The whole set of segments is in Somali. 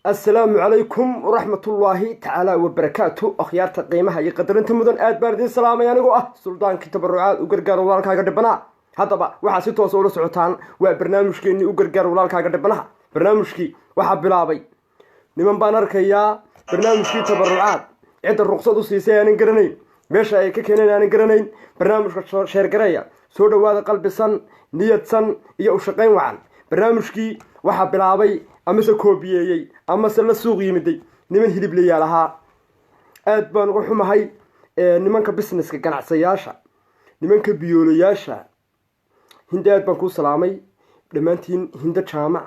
السلام عليكم ورحمة الله تعالى وبركاته أخيارت قيمها يقدرن تمدن آد باردين السلام يعني سلطان كتبرعات وقرقار ولالك هاقدبنا هذا بقى waxaa si toos ah ula socotaan waa barnaamijkeeni u gargaar walaalkaaga dhibanaha barnaamijkii waxa bilaabay niman baan arkayaa barnaamijkii tabarucaad cid ruqsad u siisay aan garanayn meesha ay ka keeneen aan garanayn barnaamijka sheer gareeya soo dhawaada qalbisan niyadsan iyo u shaqayn wacan barnaamijkii waxa bilaabay ama se koobiyay ama se la suuq yimiday niman hilib la yaalaha aad baan ugu xumahay nimanka businesska ganacsiyaasha nimanka biyoolayaasha hindaad baan ku salaamay dhamaantiin hinda jaamac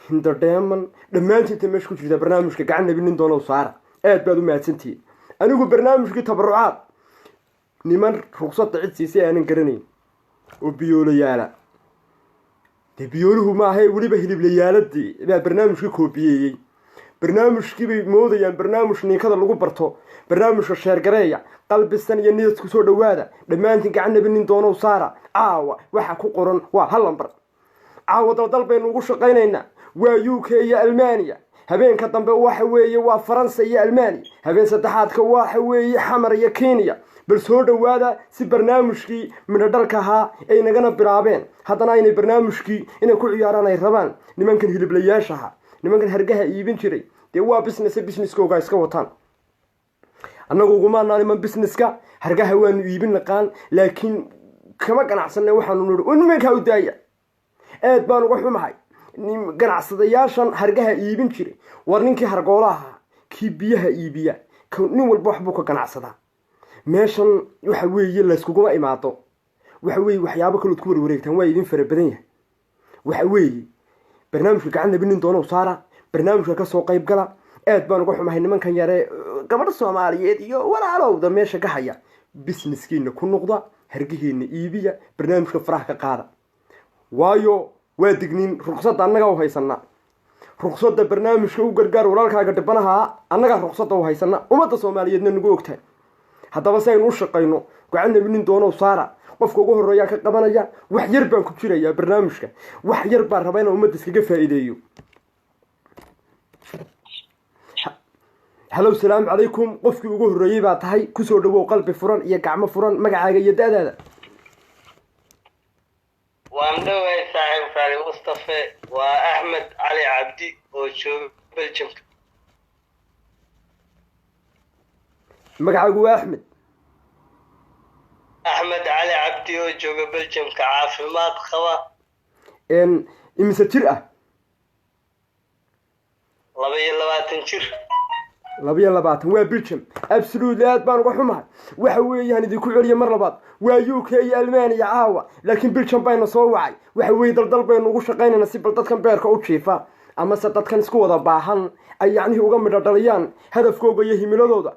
hinda dheeman dhamaantiin meesha ku jirta barnaamijka gacan nabinin doono saara aad baad u mahadsantiin anigu barnaamijkii tabarucaad niman ruqsad cid siisay aan garanayn oo biyoolayaala biyooluhu ma ahay waliba hilib la yaaladii baa barnaamijka koobiyay barnaamijkii bay moodayaan barnaamij ninkada lagu barto barnaamijka sheer gareeya qalbisan iyo niyad ku soo dhawaada dhamaantiin gacan nabinin doono saara caawa waxa ku qoran waa hal lambar caawa dal baynu ugu shaqaynaynaa waa UK iyo Almaaniya habeenka dambe waxa weeye waa Faransa iyo Almaaniya habeen saddexaadka waxa weeye Xamar iyo Kenya bal soo dhawaada si barnaamijkii min dalka ahaa ay nagana bilaabeen haddana inay barnaamijkii inay ku ciyaaraan ay rabaan nimankan hiliblayaashaha nimankan hargaha iibin jiray dee waa businesskooga iska wataan annagu uguma niman businesska hargaha waanu iibin naqaan laakiin kama ganacsanay waxaanu nidhi nimanka u daaya aad baan uga xumahay ganacsadayaashan hargaha iibin jiray war ninkii hargoolaha kii biyaha iibiya nin walba waxbuu ka ganacsadaa meeshan waxa weeye la iskuguma imaado waxa weeye waxyaabo kale ku warwareegtaan waa idin fara badan yahay waxa weeye barnaamijka gacan nabinin doono saara barnaamijka ka soo qayb gala aad baan uga xumahay nimankan yare gabadha Soomaaliyeed iyo walaalowda meesha ka haya businesskiina ku noqda hargihiina iibiya barnaamijka faraha ka qaada waayo waa dignin ruqsad annaga u haysana ruqsadda barnaamijka u gargaar walaalkaaga dhibanaha annaga ruqsadda u haysana ummadda Soomaaliyeedna nagu ogtahay haddaba saynu u shaqayno gacan nabinin doono saara qofka ugu horeeya ka qabanaya wax yar baan ku jirayaa barnaamijka wax yar baan rabaa inaan ummadda iskaga faa'iideeyo hello salaam alaykum qofkii ugu horeeyay baa tahay ku soo dhawow qalbi furan iyo gacmo furan magacaaga iyo daadaada waan dhawahay saaxiib Farid Mustafa waa Ahmed Ali Abdi oo jooga Belgium magacaagu waa axmed axmed cali cabdi oo jooga beljamka caafimaad qaba imise jir ah 22 jir 22 waa Belgium absolutely aad baan uga xumahay waxa weeyaan idinku celiya mar labaad waa UK iyo Almaaniya caawa laakiin Belgium bayna soo wacay waxa weey dal baynu ugu shaqaynayna si bal dadkan beerka u jiifa ama se dadkan isku wada baahan ay yacni uga midho dhaliyaan hadafkooda iyo himiladooda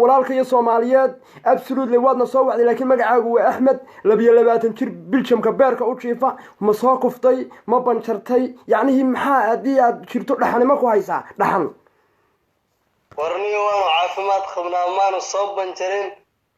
walaalka iyo Soomaaliyeed absolutely waadna soo wacday laakiin magacaagu waa Axmed 22 jir Belgiumka beerka u jiifa ma soo kuftay ma banjartay yacni maxaa hadii aad jirto dhaxanimo ku haysaa dhaxan warniyo waanu caafimaad qabnaa maanu soo banjarin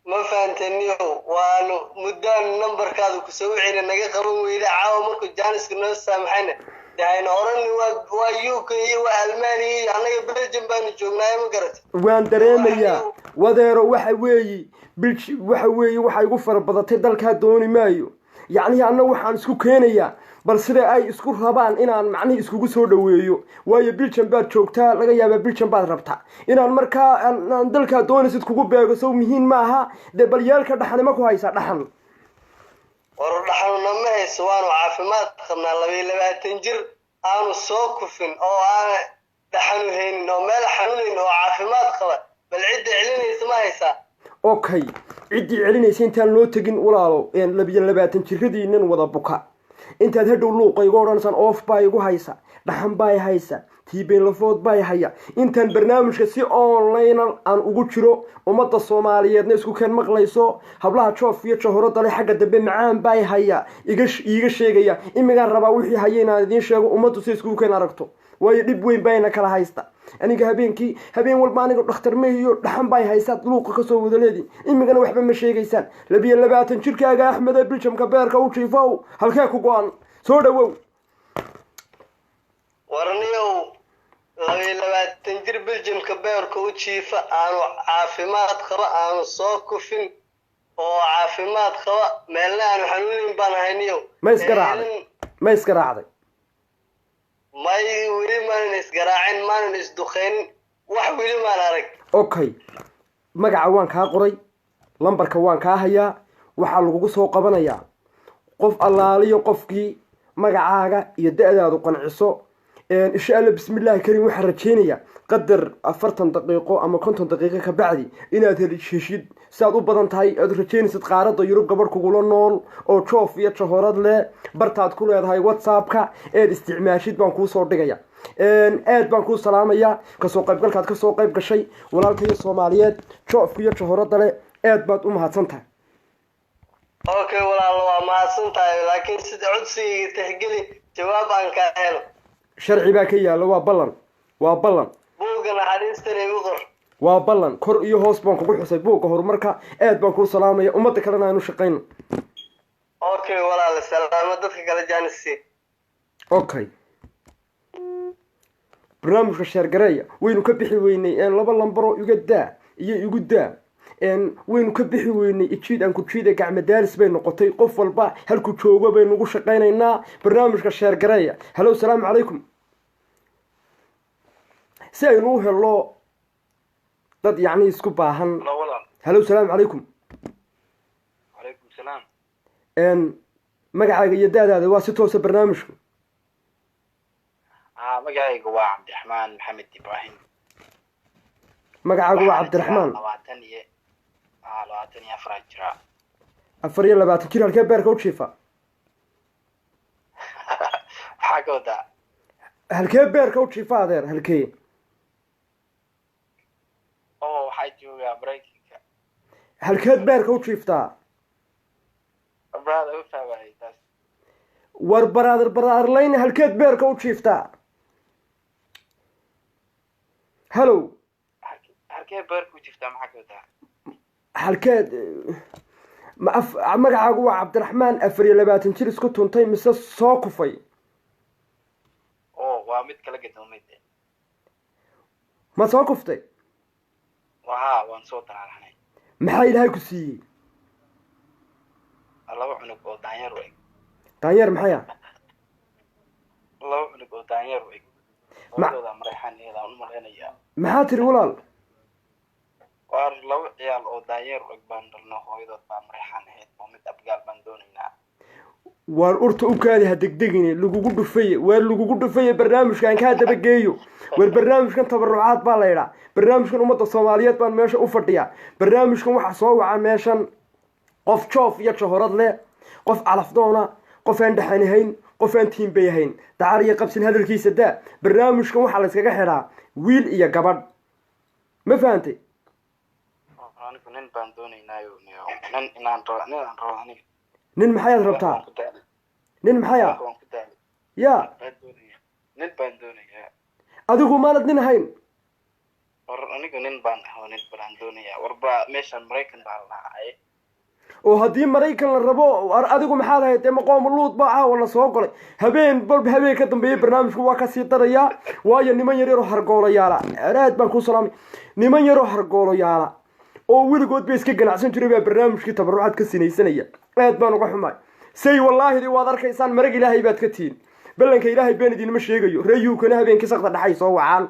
ma fahanteeniyo waanu muddaan nambarkaada ku soo wicina naga qaban weyda caawa markuu jaaniska noo saamaxayna dayna orani waa UK iyo waa Almaaniya anaga Belgium baanu joognaa ma garat waan dareemayaa wadeero waxa weeyi waxa igu farabadatay dalka dooni maayo yacni annagu waxaan isku keenayaa bal sida ay isku rabaan inaan macnaheedu iskugu soo dhaweeyo waayo Belgium baad joogtaa laga yaabaa Belgium baad rabtaa inaan markaa aan dalka doonisid kugu beego soo muhiim ma aha de bal yeelka dhaxanimo ku haysa dhaxan war dhaxanna ma hayso waanu caafimaad qabnaa 22 jir aanu soo kufin oo aan dhaxanu haynin oo meel xanuunin oo caafimaad qaba bal cid celinaysa ma haysa okay cid celinaysa intaan loo tagin walaalo 22 jiradiinan wada buka intaad hadhow luuqayga oransan off baa igu haysa dhaxan baa haysa tiibeen lafood baa haya intaan barnaamijka si online aan ugu jiro umada Soomaaliyeedna isku keen maqlayso hablaha joof iyo jahorada leh xagga dambe macaan baa haya iga sheegaya imigaan rabaa wixii hayeen idin sheego umadu si isku keen aragto way dib weyn bayna kala haysta aniga habeen walba aniga dhakhtar meeyo dhaxan baa haysa luuqa ka soo wada leedin imigana waxba ma sheegaysaan 22 jirkaaga Axmed ee Belgiumka beerka u jiifo halkee ku go'an soo dhawow warniyow 22 jir Belgiumka beerka u jiifa aanu caafimaad qaba aanu soo kufin oo caafimaad qaba meelna aanu xanuunin baan hayniyo ma iska raacday may wili maan isgaraacin maan isduqeyn wax wili maan arag okay magaca waan ka qoray lambarka waan ka hayaa waxa lagu soo qabanayaa qof allaaliyo qofkii magacaaga iyo da'daadu qanciso insha Allah bismillaah kariim waxa rajeynaya qadar 40 daqiiqo ama 50 daqiiqo ka bacdi inaad heshid saad u badan tahay aad rajeynaysid qaarada Yurub gabadh kugu nool oo joof iyo jahorad leh bartaad ku leedahay WhatsApp-ka ee isticmaashid baan ku soo dhigaya aad baan ku salaamaya ka soo qaybgalkaad ka soo qayb gashay walaalkay Soomaaliyeed joof iyo jahorada leh aad baad u mahadsantahay okay walaal waa mahadsantahay laakiin sida codsiga tixgeli jawaab aan ka helo sharci baa ka yaala waa ballan buugana xariistana igu qor waa ballan kor iyo hoos baan kugu xusay buugga horumarka aad baan ku salaamaya umada kalena aanu shaqeyno okay walaal salaamo dadka kala jaanisi okay barnaamijka sheergareeya waynu ka bixi weynay laba lambaro iga daa iyo igu daa waynu ka bixi weynay ijiid aan ku jiida gacmo daalis bay noqotay qof walba halku joogo baynu ugu shaqeynaynaa barnaamijka sheergareeya hello salaamu calaykum si aynu u helo dad yacni isku baahan hello salaamu calaykum calaykum salaam magacaaga iyo da'daada waa si toosa barnaamijku magacayga waa Cabdiraxmaan Maxamed Ibrahim magacaagu waa Cabdiraxmaan 24 jira 24 jir halkee beerka u jiifa xagooda halkee beerka u jiifa adeer halkee waxaa joogaa Mareykanka halkeed beerka u jiiftaa war brother line halkeed beerka u jiiftaa hello halkee beerka u jiiftaa maxaa kooda halkeed magacaagu waa Cabdiraxmaan 24 jir isku tuntay mise soo kufay waa mid kala gadoomay ma soo kuftay waan soo taraanay maxaa ilaahay ku siiyey laba cunug oo daanyeer u eg daanyeer maxay ah laba cunug oo daanyeer u eg wadada Mareykanka u maleynaya maxaa tiri walaal waar laba ciyaal oo daayeer og baan dhalno hooyadood baa marexaan ahayd oo mid abgaal baan doonaynaa waar urta u kaadi ha degdegine lagugu dhufaye waar lagugu dhufaye barnaamijkan kaa dabageeyo waar barnaamijkan tabarucaad baa laydhaa barnaamijkan ummadda soomaaliyeed baan meesha u fadhiyaa barnaamijkan waxaa soo waca meeshan qof joof iyo jahorad leh qof calafdoona qof aan dhexanahayn qof aan tiinbay ahayn dacar iyo qabsin hadalkiisa daa barnaamijkan waxaa layskaga xidhaa wiil iyo gabadh ma fahantay anigu nin baan doonaynaayo nin inaan rabo aniga nin maxayaad rabtaa nin maxaya yaa nin baan doonayaa adigu maanad nin ahayn war anigu nin baan doonayaa warba meeshan maraykan baa la dhacay oo haddii maraykan la rabo adigu maxaad ahayd dee maqoomu luud baa caawa la soo golay habeen balba habeen ka dambeeyey barnaamijku waa kasii darayaa waayo niman yar yaroo hargoolayaala aad baan kuu salaamay niman yaroo hargoolayaala oo weligood bay iska ganacsan jiray baa barnaamijkii tabarucaad ka sinaysanaya aad baan uga xumaay say wallaahidii waad arkaysaan marag ilaahay baad ka tihiin ballanka ilaahay been idinma sheegayo reeyuukana habeenkii sakda dhaxay soo wacaan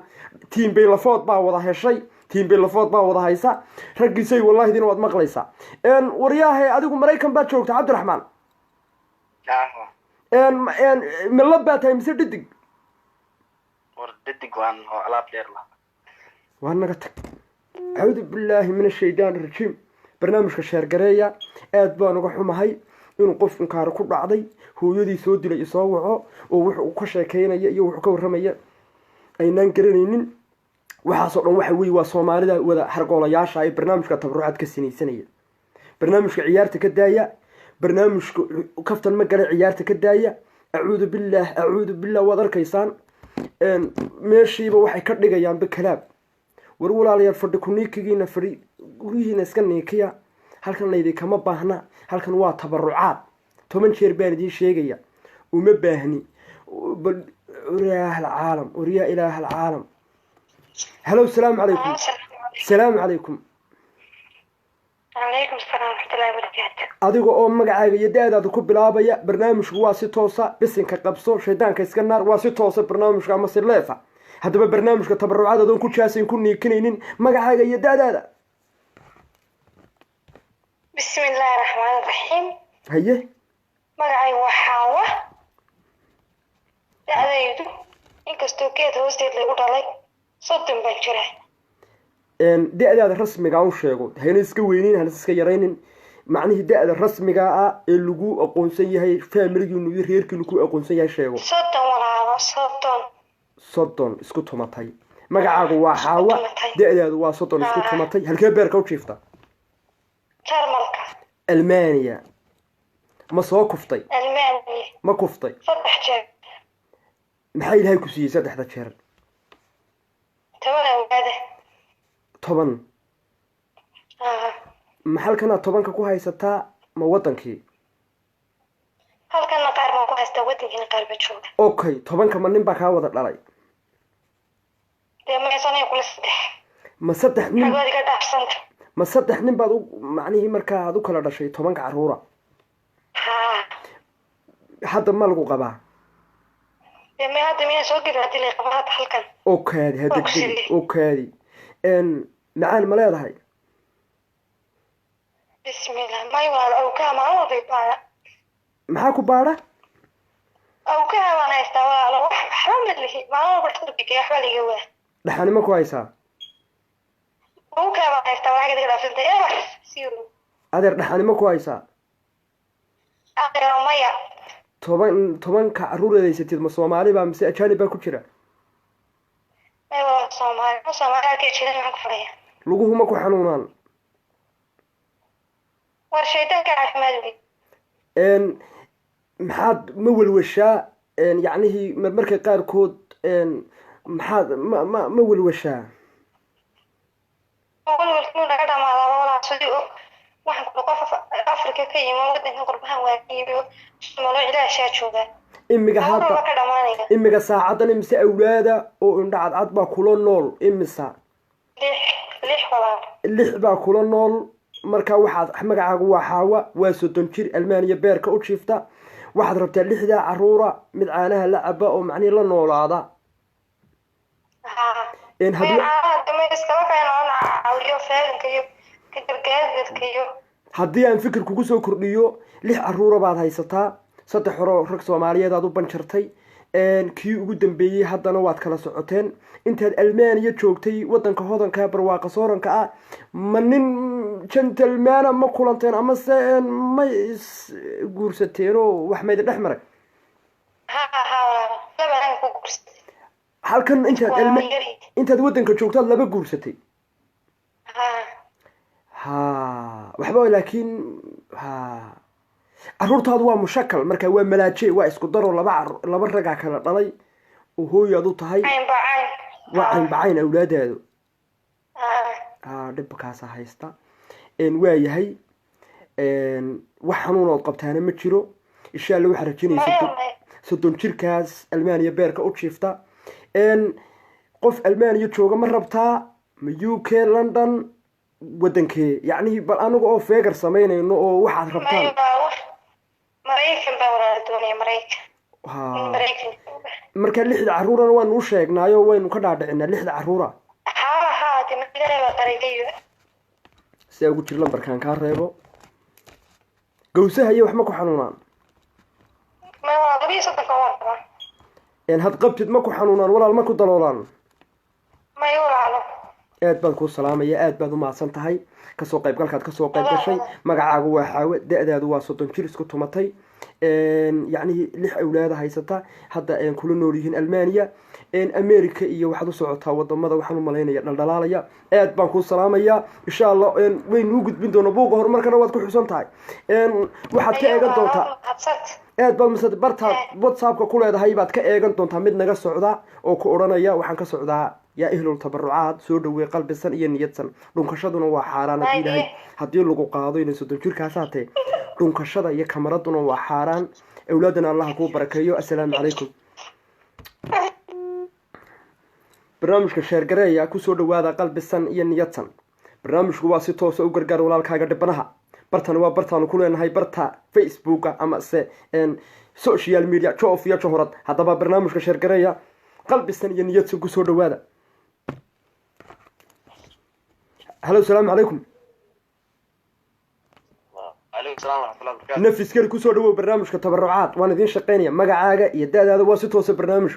tiim bay lafood baa wada heshay tiim bay lafood baa wada haysa raggii say wallaahidina waad maqlaysaa waryaahe adigu maraykan baad joogta cabdiraxmaan milad baa tahay mise dhidig war dhidig waan oo alaab dheer lahaa waa naga tag acuudu billaahi min ashaytaan arajiim barnaamijka sheergareeya aad baan uga xumahay inuu qof inkaari ku dhacday hooyadii soo dilay isoo waco oo wuxuu ka sheekeynaya iyo wuxuu ka warramaya aynaan garanaynin waxaasoo dhan waxa weeye waa soomaalida wada hargoolayaasha ay barnaamijka tabarucaad ka sinaysanaya barnaamijka ciyaarta ka daaya barnaamijka kaftan ma gala ciyaarta ka daaya acuudu billah waad arkaysaan meeshiiba waxay ka dhigayaanba kalaab war walaalayaal fadhi ku niikigiina fadhi guryihiina iska niikiya halkan laydinkama baahna halkan waa tabarucaad 10 jeer baan idiin sheegaya uma baahni bal ilaah alcaalam wariya ilaah alcaalam هلو السلام عليكم السلام عليكم عليكم السلام ورحمة الله وبركاته adiga oo magacaaga iyo daadaada ku bilaabaya barnaamijku waa si toosa bisinka qabso shaydaanka iska naar waa si toosa barnaamijka ama si leefa haddaba barnaamijka tabarucaad adoon ku jaasin ku niikinaynin magacaaga iyo daadaada بسم الله الرحمن الرحيم haye magacay waxaawa da'daydu inkastoo geed hoosteed lagu dhalay 30 baan jiraa da'daada rasmiga u sheego hayna iska weynin hana iska yaraynin macnaheedu da'da rasmiga ah ee lagu aqoonsan yahay family-giinu iyo reerkiinu ku aqoonsan yahay sheego 30 walaalo 30 isku tumatay magacaagu waa xaawa da'daadu waa 30 isku tumatay halkee beerka u jiifta jarmalka Almania ma soo kuftay Almania ma kuftay 3 jeer maxay ilaahay ku siiyay 3 jeer tawada 10 maxalkana 10ka ku haysataa ma wadankii halkan qaar ma ku haysta wadankina qaar ba jooga okay 10ka ma nin baa ka wada dhalay ma sanay kula ma 3 nin xagooda dhaafsanta ma 3 nin baad macnaheedu markaa aad u kala dhashay 10 caruura hadda ma lagu qabaa ma hadda miyaa soo gabadhay ilaa qabaad halkan okay hadda okay macaan ma leedahay bismillah may walaal oo kama waday baara maxaa ku baara oo kama wanaagsan walaal waxba lihi ma barto bigay waxba liga waa dhaxani ma ku haysaa oo kama wanaagsan waxa laga dhaafsantay siiro adeer dhaxani ma ku haysaa adeer maya 10 ka caruureedaysatid ma Soomaali baa mise ajaanib baa ku jira waa Soomaali ka jira maxaa ku fadhiya luguhuma ku xanuunaan war shaydaanka caafimaad maxaad ma walwashaa yacnihii marmarka qaarkood maxaad ma walwashaa walwalkii naga dhamaada walaa sidii waxaan ku qof Afrika ka yimid wadanka qurbahan waa kiibo malo ilaa shaa jooga imiga hadda imiga saacadan imise awlaada oo indha cadcad baa kula nool imisa lix baa kula nool marka waxaad magacaagu waa xaawa waa 30 jir Almania beerka u jiifta waxaad rabtaa 6 caruura mid caanaha la caba oo macnii la noolaada hadii ma iskala keenaan caawiyo fahankayo ka gargaarkayo haddii aan fikir kugu soo kordhiyo 6 caruura baad haysataa 3 hore rag Soomaaliyeed aad u banjartay kii ugu dambeeyay haddana waad kala socoteen intaad Almaaniya joogtay wadanka hodanka barwaaqa sooranka ah ma nin gentleman ma kulanteen ama se ma guursateen oo wax meed dhex maray labadan ku guursatay halkan intaad wadanka joogtaad laba guursatay waxba laakiin caruurtaadu waa mushakal marka waa malaaje waa isku daro laba raga kala dhalay oo hooyaad u tahay waa cayn awlaadaadu dhibkaas haysta waa yahay wax xanuun oo qabtaana ma jiro insha Allah waxa rajinaysaa 30 jirkaas Almaaniya beerka u jiifta qof Almaaniya jooga ma rabtaa ma UK London wadankee yani bal anagu oo feegar sameynayno oo waxaad rabtaan Mareykan baa walaal doonaya Mareykan marka 6 caruurana waan u sheegnaayo waynu ka dhaadhicinaa 6 caruura timidana qarigayo si ugu jir lambarkan ka reebo gowsaha iyo wax ma ku xanuunaan ma wadabi saddex war had qabtid ma ku xanuunaan walaal ma ku daloolaan ma yulaalo aad baan ku salaamaya aad baad u maadsan tahay kasoo qayb galkaad kasoo qayb gashay magacaagu waa xaawe da'daadu waa 30 jir isku tumatay يعني 6 awlaad haysata hadda aan kula nool yihiin Almaaniya America iyo waxaad u socotaa wadamada waxaan u maleynaya dhaldhalaalaya aad baan ku salaamaya insha Allah waynu gudbin doonaa buuqa horumarkana waad ku xusan tahay waxaad ka eegan doontaa aad baan masad barta WhatsApp-ka ku leedahay baad ka eegan doontaa mid naga socda oo ku oranaya waxaan ka socdaa يا أهل التبرعات سودوا قلب السن ينيتسن دونكشدنا وحاران ديلهي hadii lagu qaado inay 30 jirka saatay dhunkashada iyo kamaraduna waa xaraan awlaadana Allah ku barakeeyo assalaamu calaykum barnaamijka sheer gareeya ku soo dhawaada qalbisan iyo niyadsan barnaamijku waa si toos ah u gargaar walaalkaaga dhibanaha bartan waa bartaan ku leenahay barta Facebook ama se social media joof iyo johorad hadaba barnaamijka sheer gareeya qalbisan iyo niyadsan ku soo dhawaada هلا السلام عليكم عليكم السلام ورحمة الله وبركاته نفس كل كسر دو برنامج كتبرعات وانا دين شقينيا مقعاقة يداد هذا واسط واسط برنامج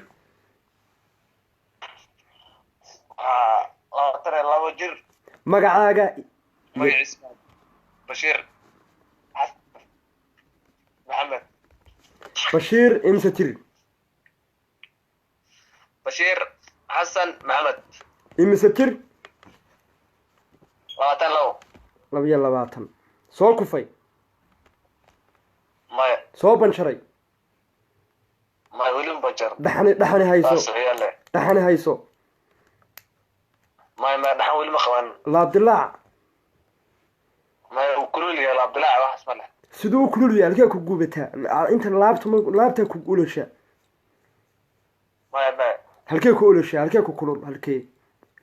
ترى الله وجر مقعاقة اسمه بشير محمد بشير امستر بشير حسن محمد امستر لو لبatan soo kufay maya soo banjaray maya weli banjar dhaxani hayso maya dhaxan weli ma qaban la dilaac maya kulliya la dilaac wax isma sidoo kulliya halka ku gubataa inta laabta ku guulasha maya halka ku ulasha halka ku kulul halka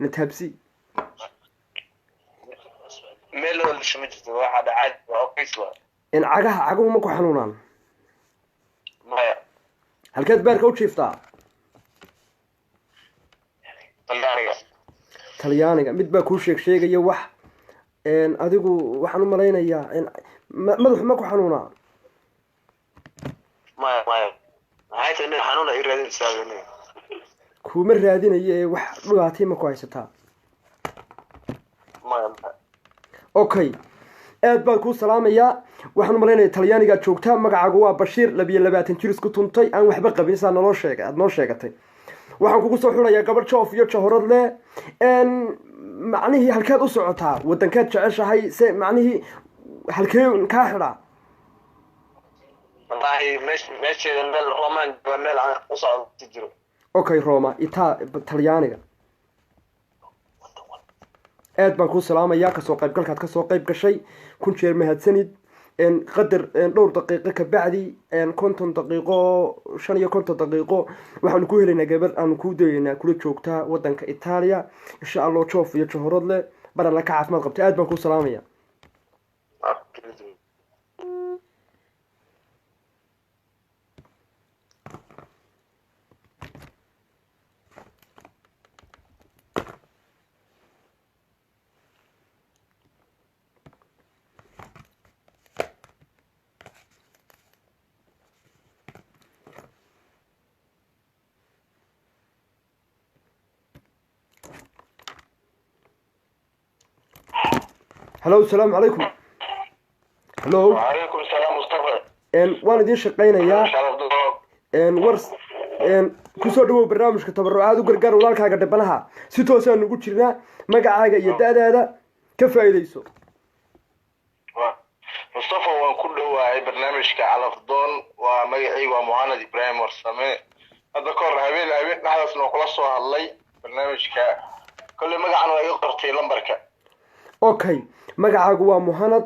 natabsi ميلو اللي شمجته واحد عاد اوكيس ان عقه ما ku xanuunaan maya halkeed beerka u jiiftaa talyaaniga mid baa ku sheegaya wax adigu waxaan u maleynayaa madax ma ku xanuunaa maya hayta in xanuuna ay raadin saabeen kuma raadinayo wax dhibaato ma ku haysataa maya okay aad baan ku salaamayaa waxaan u maleynayaa talyaaniga joogta magacaagu waa Bashiir 22 jir isku tuntay aan waxba qabin saa noo sheegay aad noo sheegatay waxaan kugu soo xulayaa gabadh joof iyo jahorad leh macnihii halkeed u socotaa wadankeed jeceshahay se macnihii halkee ka xidha wallahi meesheeda meel Roman waa meel aan u socdo jiro okay Roma talyaaniga aad baan ku salaamayaa ka soo qayb galkaad ka soo qayb gashay kun jeer mahadsanid qadar dhowr daqiiqo ka bacdi 50 daqiiqo 55 daqiiqo waxaan ku helaynaa gabar aan ku dayeynaa kula joogta wadanka Itaaliya insha Allah joof iyo jahorad leh baran la ka caafimaad qabta aad baan ku salaamayaa هلو السلام عليكم هلو وعليكم السلام مصطفى waan idiin shaqaynayaa شرف ضيوف war kusoo dhawow barnaamijka tabarucaad u gargaar walaalkaaga dhibanaha si toosaan ugu jirnaa magacaaga iyo da-daada ka faa'iidayso مصطفى waan ku dhawahay barnaamijka calafdoon waa magacaygu waa muhanad ibraahim warsame hadda ka hor habeen dhexdaasna kula soo hadlay barnaamijka kolley magacan waa iga qortay lambarka okay magacaagu waa muhanad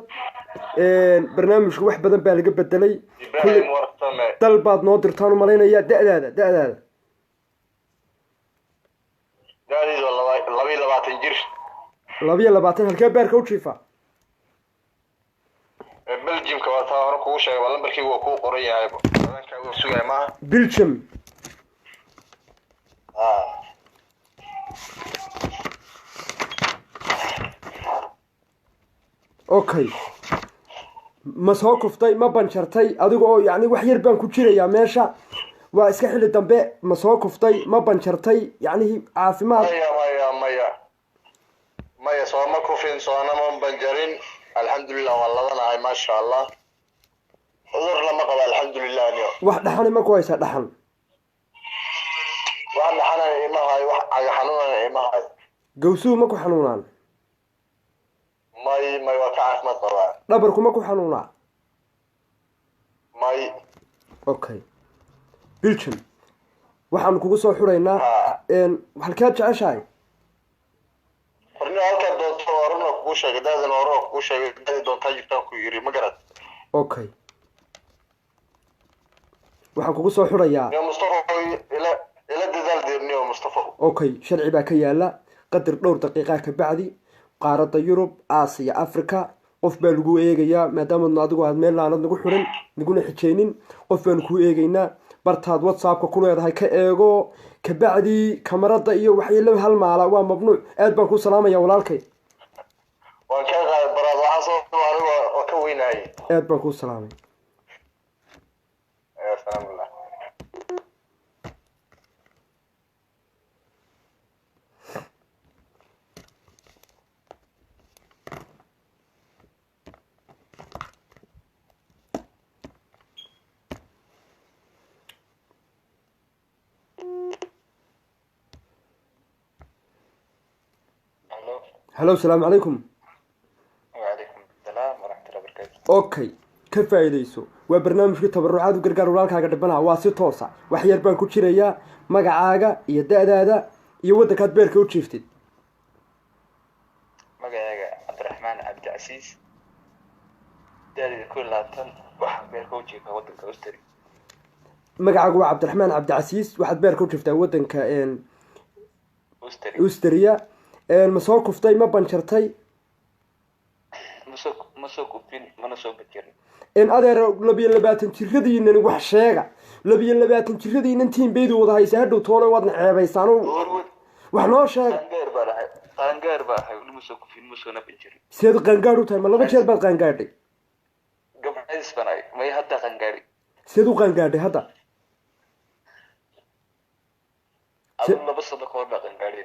barnaamijku wax badan baa laga bedelay ibraahim warsame dal baad noo dirtaan u malaynayaa da-daada daadiidu 22 jir 22 halkee beerka u jiifa beljimka waa taa hore kugu sheegay waa lambarkaygu waa kuu qoran yahay badankaa waa sugaya maaha belgium okay ma soo kuftay ma banjartay adiga oo yacni wax yar baan ku jirayaa meesha waa iska xilli dambe ma soo kuftay ma banjartay yacni caafimaad maya sooma kufin soona ma banjarin alxamdulilah waa ladanahay maasha allah cudur lama qabo alxamdulilah niyo wax dhaxani ma ku haysaa dhaxan wax dhaxanana ima hayo wax caga xanuunana ima hayo gawsuhu ma ku xanuunaan may waa ka caafimaad qabaa dhabarku ma ku xanuunaa may okay belgium waxaan kugu soo xuraynaa halkeed jeceshahay qorni halkaa doonto horena kugu sheegay daadana hore kugu sheegay daadi doontaa jirtaan ku yiri ma garad okay waxaan kugu soo xurayaa niyo mustafa ila dadaal deerniyo mustafa okay sharci baa ka yaala qadar dhowr daqiiqa ka bacdi qaaradda yurub aasiya africa qof baa lagu eegayaa maadaama adigu aad meel laanad nagu xiran naguna xijeynin qof baan kuu eegaynaa bartaad whatsappka ku leedahay ka eego kabacdi kamarada iyo waxyeelo hal maala waa mamnuuc aad baan kuu salaamaya walaalkay waan ka qaaday baraad waxaan soo anigu waa ka weynahay aad baan kuu salaamay salaamullah هلو السلام عليكم وعليكم السلام ورحمة الله وبركاته okay ka faa'iidayso waa barnaamijka tabarucaad u gargaar walaalkaaga dhibanaha waa si toosa wax yar baan ku jirayaa magacaaga iyo da-daada iyo waddankaad beerka u jiiftid magacayga cabdiraxmaan cabdicasiis daadida 22 waxaan beerka u jiifaa waddanka Austria magacaagu waa cabdiraxmaan cabdicasiis waxaad beerka u jiiftaa waddanka Austria ma soo kuftay ma banjartay ma soo kufin mana soo bajirin adeer 22 jiradiinan wax sheega 22 jiradiinan tiin beedu wada haysa hadhow toole waadna ceebaysaan wax noo sheeg qaangaar baa ahay ma soo kufin ma soo bajirin seed qaangaar u tahay ma laba jeer baad qaangaadhay gabadhays banay may hadda qaangaari seed u qaangaadhay hadda laba sano ka hor qaangaari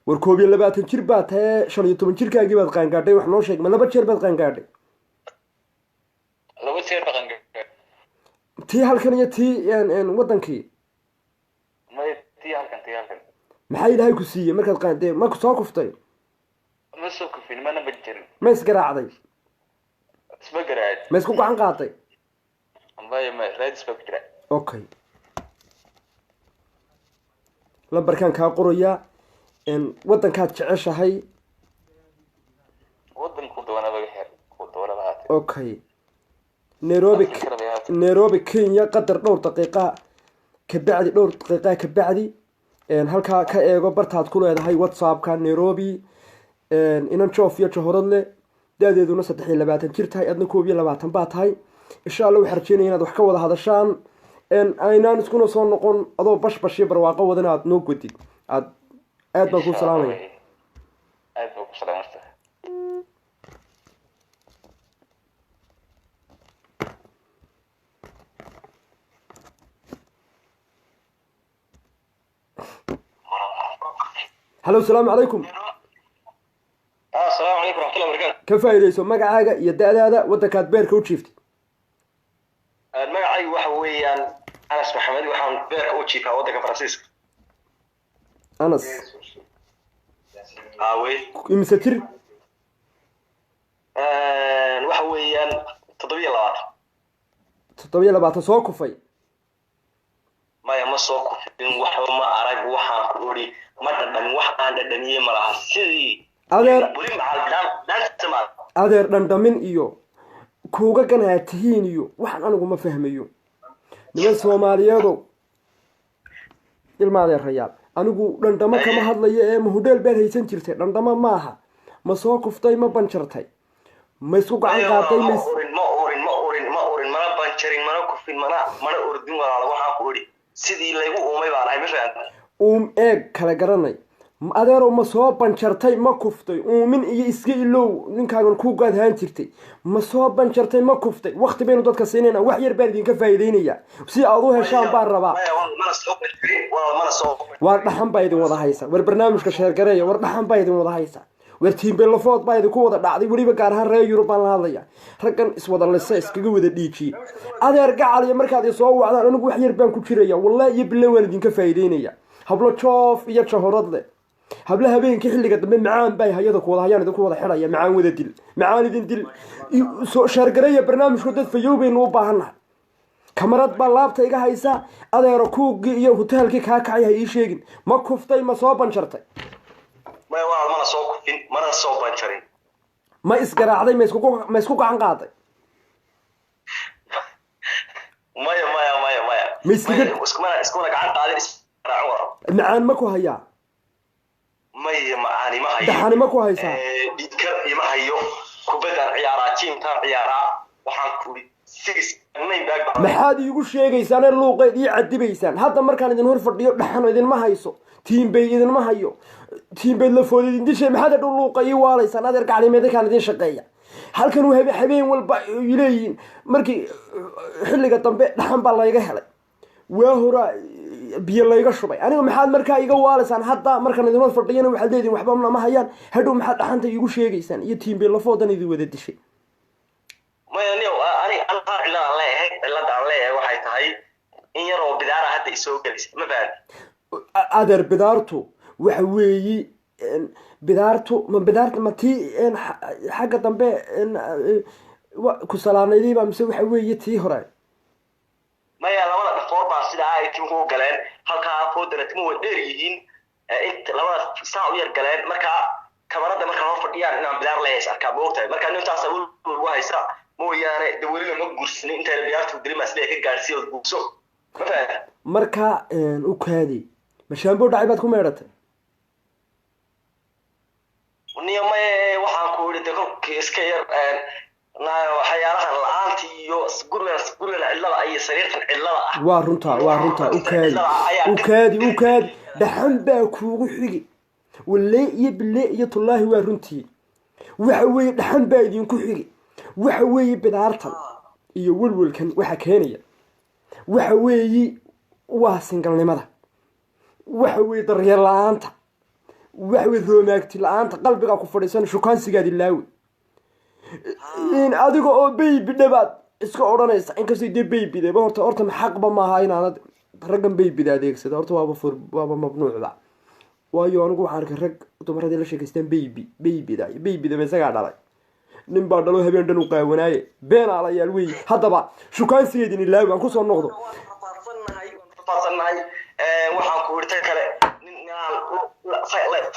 war 22 jir baad tahay 15 jirkaagii baad qaangaadhay wax noo sheeg ma laba jeer baad qaangaadhay laba jeer qaangaari tii halkan iyo tii wadankii may tii halkan maxay ilaahay ku siiyey markaad qaandee ma ku soo kuftay ma soo kufin mana bajirin ma isgaraacday isma garaacay ma isku gacan qaaday ma raadis baa ku jira okay lambarkan kaa qorayaa waddankaad jeceshahay waddanku doonaba heer ku doonaba haatay okay nairobi kenya qadar dhowr daqiiqa ka bacdi halkaa ka eego bartaad ku leedahay whatsappka nairobi inan joof iyo jahoradle da-deeduna 23 jir tahay adna 22 baa tahay insha allah waxaan rajeynaya inaad wax ka wada hadashaan aynaan iskuna soo noqon adoo bashbash iyo barwaaqo wada inaad noo godid aad baan kuu salaamaya aad baan ku salaamay هلو السلام عليكم السلام عليكم ورحمة الله وبركاته ka faa'iidayso magacaaga iyo da-daada waddankaad beerka u jiiftay. magacaygu waxa weeyaan anas maxamed waxaan beerka u jiifaa waddanka faransiiska. anas wey imise tir? waxa weeyaan 27 soo kufay. maya ma soo kufin waxba ma arag waxaan ku ori ma dhadhan wax aan dhadhaniyey ma laha sidii adeer dhandhamin iyo kuuga ganaa tihiin iyo waxaan anigu ma fahmayo. niman Soomaaliyeedo ilma adeerayaal anigu dhandhamo kama hadlayo ee mahudeel baad haysan jirtay. dhandhamo maaha ma soo kuftay ma banjartay ma isku gacan qaatay ma orin mana banjarin mana kufin mana ordin walaalo waxaan ku ori sidii laygu uumay baan ahay ma fahanteen eeg kala garanay adeero ma soo banjartay ma kuftay uumin iyo iska ilow ninkaagan ku gaadhaan jirtay ma soo banjartay ma kuftay waqti baynu dadka siinayna wax yar baan idinka faa'iideynaya si aad u heshaan baan rabaa war dhaxan baa idin wada haysa war barnaamijka sheer gareeya war dhaxan baa idin wada haysa war tiimbeelafood baa idinku wada dhacday weliba gaar ahaan reer Yurub baan la hadlaya raggan iswada lisa iskaga wada dhiijiyay adeer gacal iyo markaad soo wacdaan anigu wax yar baan ku jiraya wallahi iyo billahi waan idinka faa'iideynaya hablo joof iyo jahorad leh habla habeenkii xilliga dambe macaan bay hayada ku wada hayaan idinku wada xiraya macaan wada dil macaan idin dil soo sheer gareeya barnaamijku dad fayoobaynu u baahanahay kamarad baa laabta iga haysa adeero kuugi iyo hoteelkii kaa kacay ha ii sheegin ma kuftay ma soo banjartay mana soo kufin mana soo banjarin ma isgaraacday ma isku gacan qaaday maya ma iskaga iskuna gacan qaadin israaco waro macaan ma ku hayaa maya macaani ma hayo daxani ma ku haysaa dhidka ima hayo kubadaan ciyaaraa jiimtaan ciyaaraa waxaan kuri maxaad iigu sheegaysaan ee luuqeed ii cadibaysaan hadda markaan idin hor fadhiyo dhaxano idinma hayso tiimbay idinma hayo tiimbay lafood idin dishay maxaad hadhow luuqa ii waalaysaan adeer gaclimeedkaan idin shaqeeya halkan uu habeen walba leeyihiin markii xilliga dambe dhaxan baa layga helay waa hora biyo layga shubay aniga maxaad markaa iga waalaysaan hadda markaan idin hor fadhiyana waxaad leediin waxba ma hayaan hadhow maxaad dhaxanta iigu sheegaysaan iyo tiimbay lafoodan idin wada dishay waxay tahay in yar oo bidaara hadda isoo gelisay ma fahad adeer bidaartu waxa weeyi bidaarta ma tii xagga dambe ku salaanaydayba mise waxa weeye tii hore maya labada dhafoor baa sidaa ay timku galeen halkaa foodana timu way dheer yihiin labada saa u yar galeen markaa kamarada markaa hor fadhiyaan inaan bidaar leeyahay arkaa moogtahay markaa nintaas u haysa mooyaane dawladda ma guursanay inta biyaartu dirimaas leeyahay ka gaarsiiyo guurso ma fahad marka u kaadi mashaambo dhacay baad ku meedhatay niyamay waxaan ku yiri dadka iska yar waxyaalahan la'aantii iyo guriga cillada ay sariirtan cillada ah waa runta u kaadi dhaxan baa kuugu xigi walee iyo bilee iyo tullaahi waa runtii waxa weeye dhaxan baa idinku xigi waxa weeye bidaartan iyo walwalkan waxa keenaya waxa weeye waa singalnimada waxa weeye daryeel la'aanta waxa weeye roomaagti la'aanta qalbiga ku fadhiisan shukaansigaadi laawi in adiga oo baby dhabaad iska odhanaysa inkastoo dee babyda horta xaqba maaha inaanad raggan babyda adeegsada horta waaba mamnuucba waayo anigu waxaan arkay rag dumaradii la sheekaystaan babyda isagaa dhalay nin baa dhalo habeen dhan u qaawanaaye been aalayaal wey haddaba shukaansigeedin ilaawi aan kusoo noqdo waxaan ku irta kale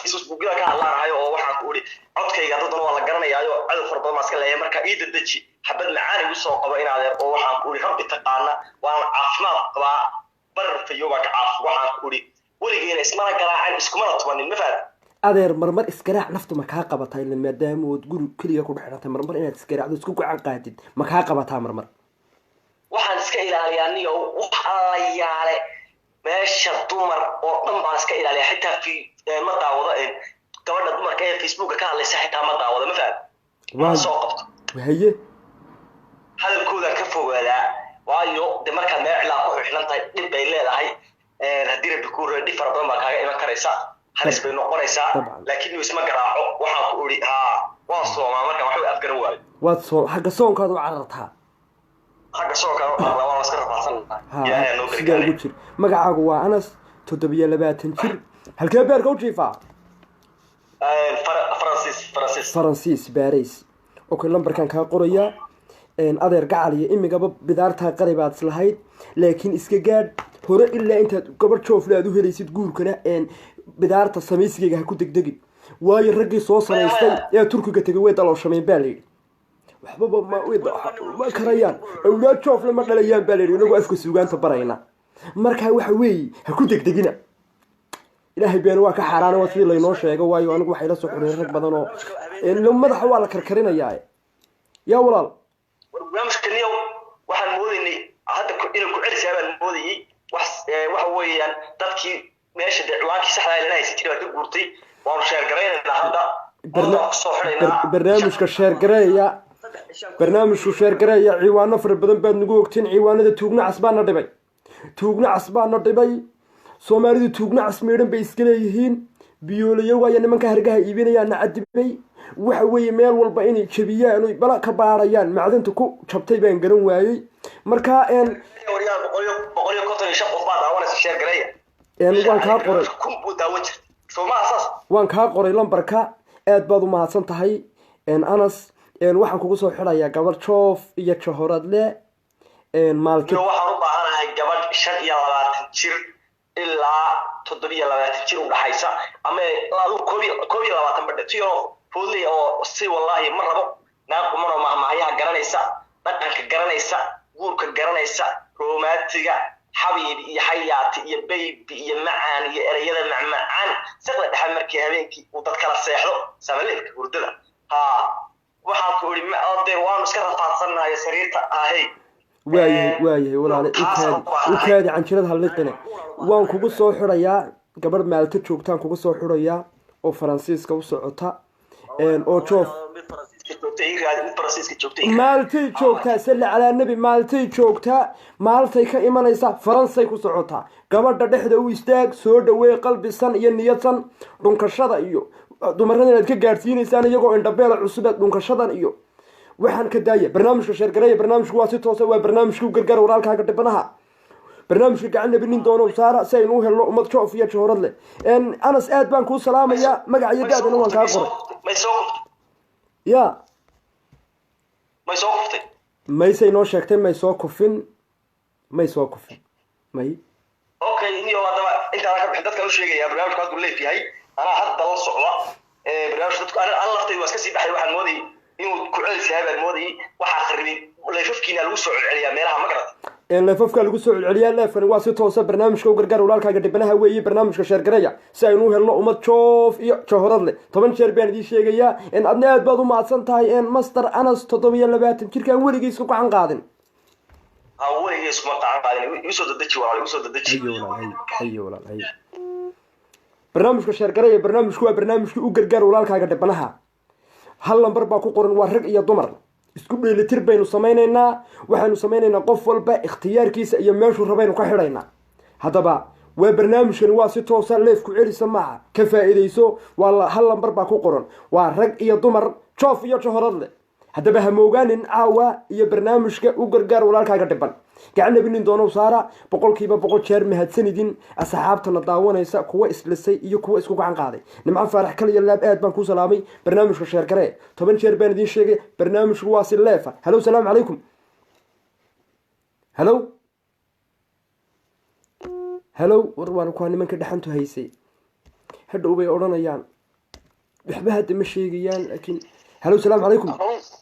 facebookga ka hadlaanayo oo waxaan ku iri codkayga dadana waa la garanayaayo cadow fara badan iska leeyahay marka ii dadeji xabad macaan igu soo qabo inaadeer oo waxaan ku iri rabbi taqaana waan caafimaad qabaa barfayo baa ka caaf waxaan ku iri weligeena ismana garaacin iskumana tubanin ma fahad adeer marmar isgaraac naftu ma kaa qabataa ilaa maadaama ood guri keliya ku dhexdhatay marmar inaad isgaraacdo isku gacan qaadid ma kaa qabataa marmar waxaan iska ilaaliyaa aniga wax alla yaale meesha dumar oo dhan baan iska ilaaliyaa xitaa ma daawado gabadha dumarka ee facebooka ka hadlaysa xitaa ma daawado ma fahad waa soo qabto haye hadalkooda ka fogaadaa waayo de markaad meel cilaa ku xidhan tahay dhib bay leedahay haddii rabbi kuu reedhi fara badan baa kaaga iman karaysa halis bay noqonaysaa laakiin isma garaaco waxaan ku iri waan soomaa marka waxba afgaran waayo waad soo xagga soonkaad u carartaa xagga soonka waa iska rafaadsannahay ilaahay noo sidaa gargaaray ugu jir magacaagu waa Anas 27 jir halkee beerka u jiifaa Faransiis Baris okay lambarkan ka qoraya adeer gacal iyo imigaba bidaarta qaribaad islahayd laakiin iska gaadh hore ilaa inta gabar joofle aad u helaysid guurkana bidaarta samaysiga ha ku degdegin waayo raggii soo samaystay ee turkiga tagay way dalooshameen baa leeyahay waxba ma karayaan awlaad joofle ma dhalayaan baa leeyahay inagu afka suugaanta barayna marka waxa weey ha ku degdegina ilaahay been waa ka xaraana waa sidii laynoo sheego waayo anigu waxay la soo xureen rag badan oo madaxa waa la karkarinayaa yaa walaal barnaamijkaniyo waxaan moodaynay hadda inuu ku celis yaabaan moodayay waxa weeyaan dadkii meesha dacwaankii saxda ah ilaahay si ka guurtay waan sheer gareynaynaa hadda barnaamijku sheer gareeya ciwaano fara badan baad nagu ogtiin ciwaanada tuugna casbaana dhibay Soomaalidu tuugna casmeeran bay iska leeyihiin biyoolayo waa nimanka hargaha iibinayaan cadibay waxa weeye meel walba inay jabiyaan oo bala ka baarayaan macdanta ku jabtay baan garan waayay marka waan kaa qoray lambarka aad baad u mahadsan tahay Anas waxaan kugu soo xirayaa gabar joof iyo jahoradle maalkii waxaan u baahanahay gabadh 25 jir ilaa 27 jir u dhaxaysa ama laadu koobi 20 badhe tiyo fuulay oo si wallahi ma rabo naaqumano mahmaayaha garanaysa dhaqanka garanaysa guurka garanaysa romantiga xabiib iyo xayaati iyo baby iyo macaan iyo erayada macmacaan saqla dhaxal markii habeenkii uu dad kala seexdo samaleelka hurdada waxaan ku iri ma ode waan iska rafaadsannahay sariirta ahay waayahay walaal intaadi canjirada haliqina waan kugu soo xirayaa gabar maalta joogtaan kugu soo xirayaa oo Faransiiska u socota oo joof maaltay joogtaa salla calaa nabi maaltay joogtaa maaltay ka imanaysa Faransay ku socotaa gabadha dhexda u istaag soo dhaweey qalbisan iyo niyadsan dhunkashada iyo dumarada inaad ka gaarsiinaysaan iyagoo indhabeela cusub dhunkashadan iyo waxaan ka daaya barnaamijka sheer gareeya barnaamijku waa si toos ah waa barnaamijku gargaar walaalkaaga dhibanaha barnaamijka gacan nabinin doono saara si aynu u helno ummad joof iyo jahoorad leh Anas aad baan kuu salaamayaa magaca iyo daadana waan kaa qoray ya maysay noo sheegtay may soo kufin may okay iyo hadaba inta ka bixin dadka u sheegaya barnaamijku haduu leeyahay ana hadda la socda barnaamijku dadku ana laftay waa iska sii baxay waxaan mooday inuu ku celis yahay baan mooday waxa qaribay leefafkiina lagu soo celceliyaa meelaha magarad leefafka lagu soo celceliyaa leefan waa si toos ah barnaamijka u gargaar walaalkaaga dhibanaha weeye barnaamijka sheer gareeya si aynu u helno ummad joof iyo jahoorad leh 10 jeer baan idin sheegayaa adna aad baad u mahadsan tahay master Anas 27 jirkaan weligiis ku gacan qaadin weligiis kuma gacan qaadin isoo dadaji hayo walaal barnaamijka sheer gareeya barnaamijku waa barnaamijkii u gargaar walaalkaaga dhibanaha hal lambar baa ku qoran waa rag iyo dumar isku dheelitir baynu samaynaynaa waxaanu samaynaynaa qof walba ikhtiyaarkiisa iyo meeshuu rabaynu ka xidhaynaa haddaba waa barnaamijkan waa si toosa leefku celisa maaha ka faa'iidayso waa hal lambar baa ku qoran waa rag iyo dumar joof iyo jahoorad leh haddaba ha moogaanin caawa iyo barnaamijka u gargaar walaalkaaga dhiban gacan nabinin doono saara 100% jeer mahadsanidin asxaabtana daawanaysa kuwa islisay iyo kuwa isku gacan qaaday nimco faarax kaliya laab aad baan ku salaamay barnaamijka sheer garee 10 jeer baan idin sheegay barnaamijku waa si leefa hello salaam calaykum hello warwaan ku nimanka dhaxantu haysay hadhow bay oranayaan waxba hadda ma sheegayaan laakiin hello salaam calaykum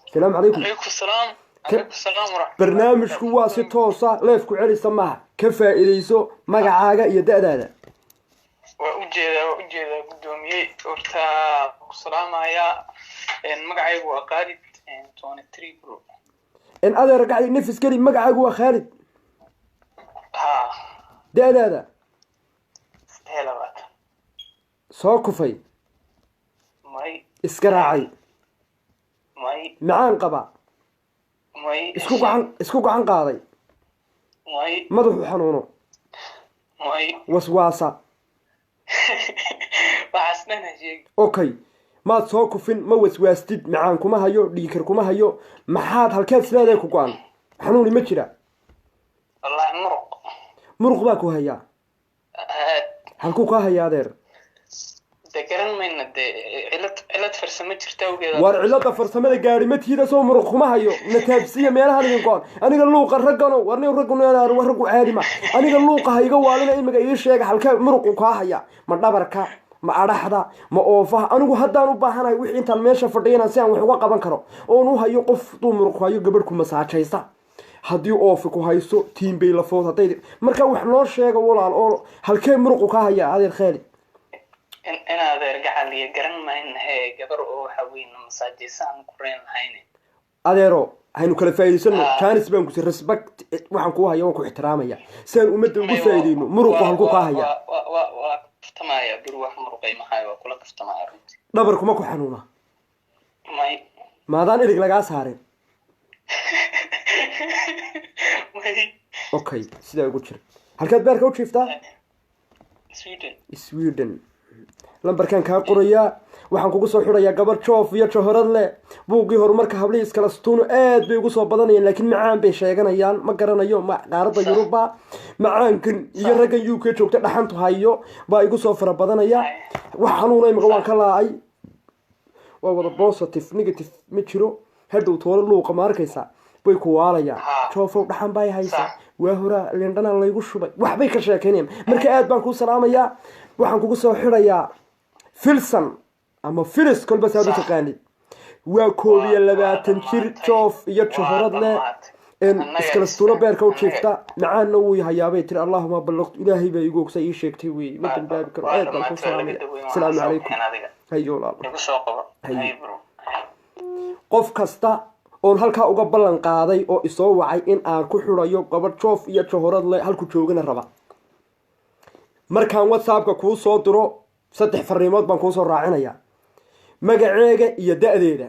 السلام عليكم. عليكم السلام. عليكم السلام ورحمة الله. برنامجku waa si toos ah leefku celisa maaha ka faa'iideyso magacaaga iyo da'daada. waa u jeedaa gudoomiye horta ku salaamaya magacaygu waa Khalid 23 bro. adeer gacay nafis kali magacaagu waa Khalid. da'daada. Hello. soo kufay. may iska raacay. معان قبا اسكو قعن قاضي مدحو حنونو وسواسة اوكي maad soo kufin ma waswaastid macaan kuma hayo dhiikar kuma hayo maxaad halkeed isleedahay ku go-an xanuuni ma jira wallahi muruq baa ku hayaa halkuu kaa hayaa adeer de garan mayna de cilad farsamo jirta awgeeda war cilada farsamada gaari ma tiida soo muruq kuma hayo nataabsiya meelahan idin go-an aniga luuqa raggano warni raggu caadi ma aniga luuqa ha iga waalina imiga ii sheega halkee muruqu kaa haya ma dhabarka ma adhaxda ma oofaha anigu haddaan u baahanahay wixii intaan meesha fadhiyana si aan wax uga qaban karo oon u hayo qof duu muruq hayo gabadh ku masaajaysa haddii oofi ku hayso tiimbay lafood hadday marka wax noo sheega walaal oo halkee muruqu kaa haya adeer khaali in adeer gacal iyo garan mayna he gabar oo waxa weyn masaajaysan ku reen lahayn adeero haynu kala faa'iideysano jaanis baan ku si respect waxaan ku hayo waan ku ixtiraamaya saan ummadda ugu faa'iideyno muruqu halku kaa haya waa kaftamaya bir wax muruqay maxay waa kula kaftamaya runtii dhabar kuma ku xanuuna may maadaan irig lagaa saarin may okay sidaa ugu jira halkaad beerka u jiiftaa Sweden lambarkan kaa qorayaa waxaan kugu soo xirayaa gabar joof iyo johorad leh buuggii horumarka hablihii iskala stuuno aad bay ugu soo badanayaan laakiin macaan bay sheeganayaan ma garanayo qaaradda yuruba macaankan iyo raggan UK joogta dhaxantu hayo baa igu soo fara badanaya wax xanuuna imika waan ka laacay waa wada positive negative ma jiro hadhow toole luuqa ma arkaysa way ku waalayaan joofow dhaxan bay haysaa waa hora lindhana laygu shubay waxbay ka sheekeynayaan marka aad baan kuu salaamayaa waxaan kugu soo xirayaa filson ama filis kolba saad u taqaanid waa 21 jir joof iyo johorad leh iskala stuulo beerka u jiifta macaanna wuu hayaabay tiri allahuma ballaqtu ilaahay baa igu ogsa ii sheegtay wey ma dambaabi karo aad baan kuu salaamaya asalaamu calaykum hayo qof kasta oon halkaa uga ballan qaaday oo isoo wacay in aan ku xidhayo gabadh joof iyo johorad leh halku joogana raba markaan whatsappka kuu soo diro 3 fariimood baan kuu soo raacinayaa magaceega iyo da'deeda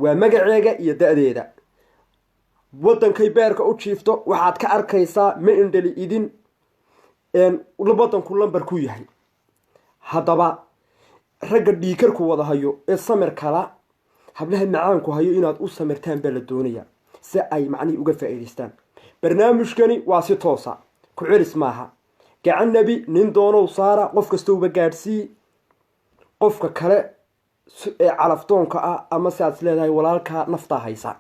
waa magaceega iyo da'deeda wadankay beerka u jiifto waxaad ka arkaysaa ma indhali idin wadanku lambar ku yahay haddaba ragga dhiikarku wada hayo ee samir kala hablaha macaanku hayo inaad u samirtaan baa la doonayaa si ay macnihii uga faa'iidaystaan barnaamijkani waa si toosa ku celis maaha gacan nabi nin doonow saara qof kastauba gaadhsii qofka kale ee calafdoonka ah ama si aad is leedahay walaalkaa naftaa haysa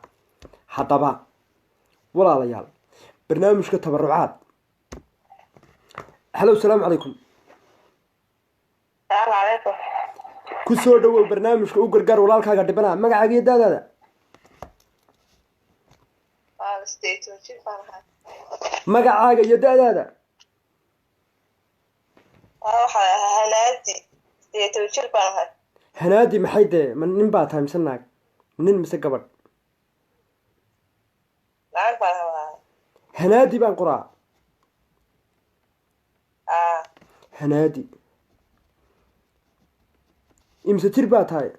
haddaba walaalayaal barnaamijka tabarucaad halow salaamu calaykum ku soo dhawow barnaamijka u gargaar walaalkaaga dhibana magacaaga iyo daadaada magacaaga iyo da'daada hanaadi maxay dee ma nin baa tahay mise naag nin mise gabadh hanaadi baan qoraa hanaadi imse jir baa tahay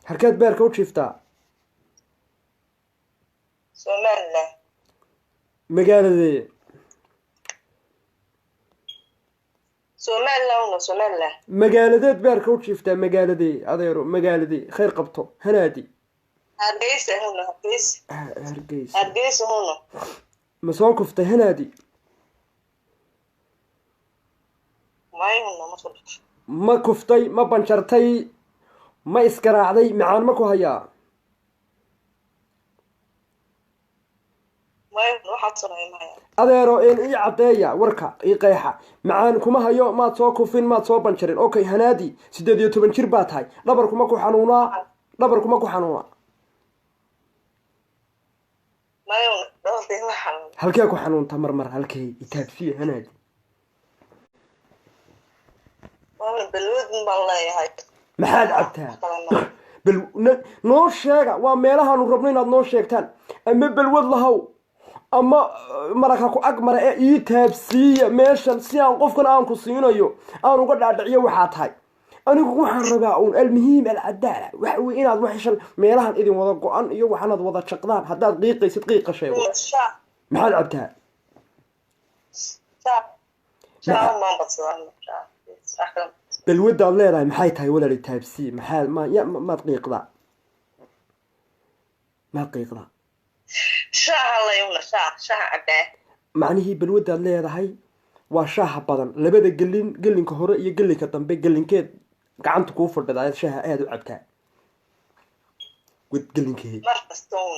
halkeed beerka u jiiftaa magaaladee magaaladeed beerka u jiiftaa magaaladee adeero magaaladee khayr qabto hanaadi hargeysa ma soo kuftay hanaadi ma kuftay ma banjartay ma iskaraacday macaan ma ku hayaa adeero ii caddeeya warka ii qeexa macaan kuma hayo maad soo kufin maad soo banjarin okay hanaadi 18 jir baa tahay dhabarkuma ku xanuunaa halkee ku xanuunta marmar halkee itaabsiya hanaadi maxaad cabtaa bal noo sheega waa meelahaanu rabno inaad noo sheegtaan ama balwad lahow ama maraka ku ag mara ee ii taabsiiya meeshan si aan qofkan aan ku siinayo aan uga dhaadhiciyo waxaa tahay anigu waxaan rabaa uun almuhiim alcadaala waxa wey inaad waxshan meelahan idin wada go-an iyo waxaanaad wada jaqdaan haddaad qiiqaysid qiiqa sheego maxaad cabtaa شاو ما بتصير شاو balwadaad leedahay maxay tahay walaali taabsi maxaa maad qiiqdaa شاها الله يوم شاها عباه macnihii balwadaad leedahay waa shaaha badan labada gelinka hore iyo gelinka dambe gelinkeed gacanta kuu fadhidaa shaaha aada u cabtaa gelinkeed مركزتون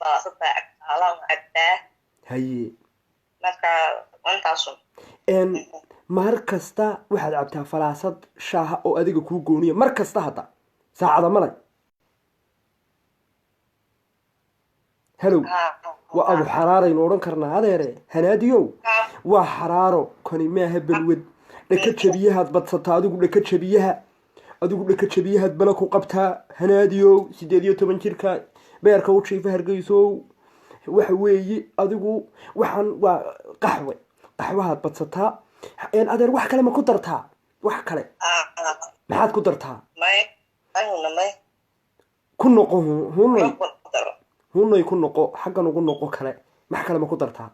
فاصلة على عباه haye وانتاصل mar kasta waxaad cabtaa falaasad shaaha oo adiga kuu gooniya mar kasta hadda saacada malay halow waa abu xaraaraynu odhan karnaa adeere hanaadiyow waa xaraaro kani maaha balwad dhaka jabiyahaad badsataa adigu dhaka jabiyahaad bala ku qabtaa hanaadiyow 18 jirka beerka u jiifa hargeysow waxa weeye adigu waxaan waa qaxwahaad badsataa adeer wax kale ma ku dartaa wax kale maxaad ku dartaa ku noqo hunay ku noqo xaggan ugu noqo kale max kale ma ku dartaa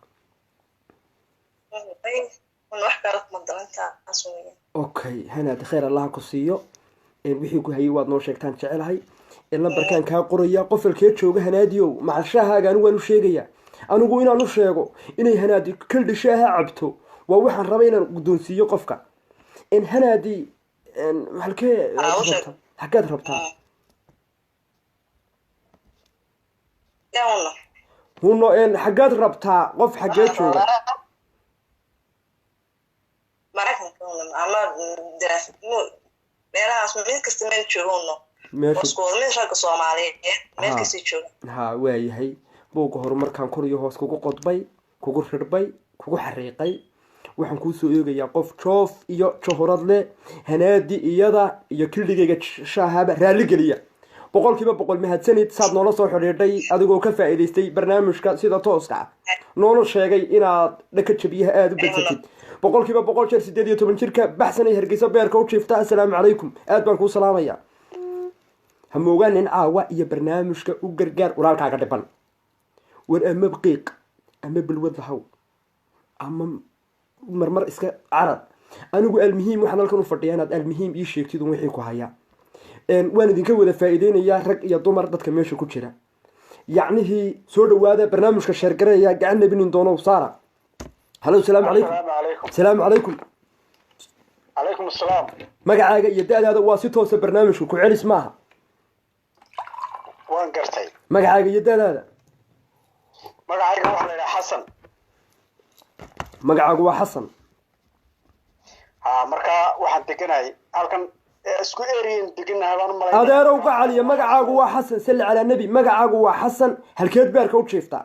okay hanaad khayr allah ku siiyo wixii ku hayay waad noo sheegtaan jecelahay lambarkaan kaa qoraya qofalkee jooga hanaadiyow macashahaaga anigu waan u sheegayaa anigu inaan u sheego inay hanaadi kaldhi shaaha cabto waa waxaan rabay inaan guddoonsiiyo qofka hanaadi xaggeed rabtaa huno xaggeed rabtaa qof xaggee jooga ha waayahay buugga horumarkaan kor iyo hoos kugu qodbay kugu ridhbay kugu xariiqay waxaan kuusoo eegayaa qof joof iyo johorad leh hanaadi iyada iyo kildhigayga shaahaba raalligeliya 100% mahadsanid saad noola soo xidhiidhay adigoo ka faa'iidaystay barnaamijka sida tooska ah noola sheegay inaad dhaka jabiyaha aada u badsatid 100% jeer 18 jirka baxsanay hargeysa beerka u jiifta assalaamu calaykum aad baan kuu salaamayaa ha moogaanin caawa iyo barnaamijka u gargaar walaalkaaga dhiban war ama qiiq ama balwad lahow ama marmar iska carad anigu almuhiim waxaan halkan u fadhiyaa inaad almuhiim ii sheegtid wixii ku hayaa waan idinka wada faa'iideynayaa rag iyo dumar dadka meesha ku jira yacnihii soo dhawaada barnaamijka sheergareeya gacan nabinin doono saara halo salaamu calaykum salaamu calaykum calaykum assalaam magacaaga iyo da-daada waa si toosa barnaamijku ku celis maaha waan gartay magacaaga iyo da-daada magacayga waxaa la yidhaha xasan magacaagu waa xasan markaa waxaan deganahay halkan isku eriyin deganahay baan malay adeerow gacaliya magacaagu waa xasan salli calaa nebi magacaagu waa xasan halkeed beerka u jiiftaa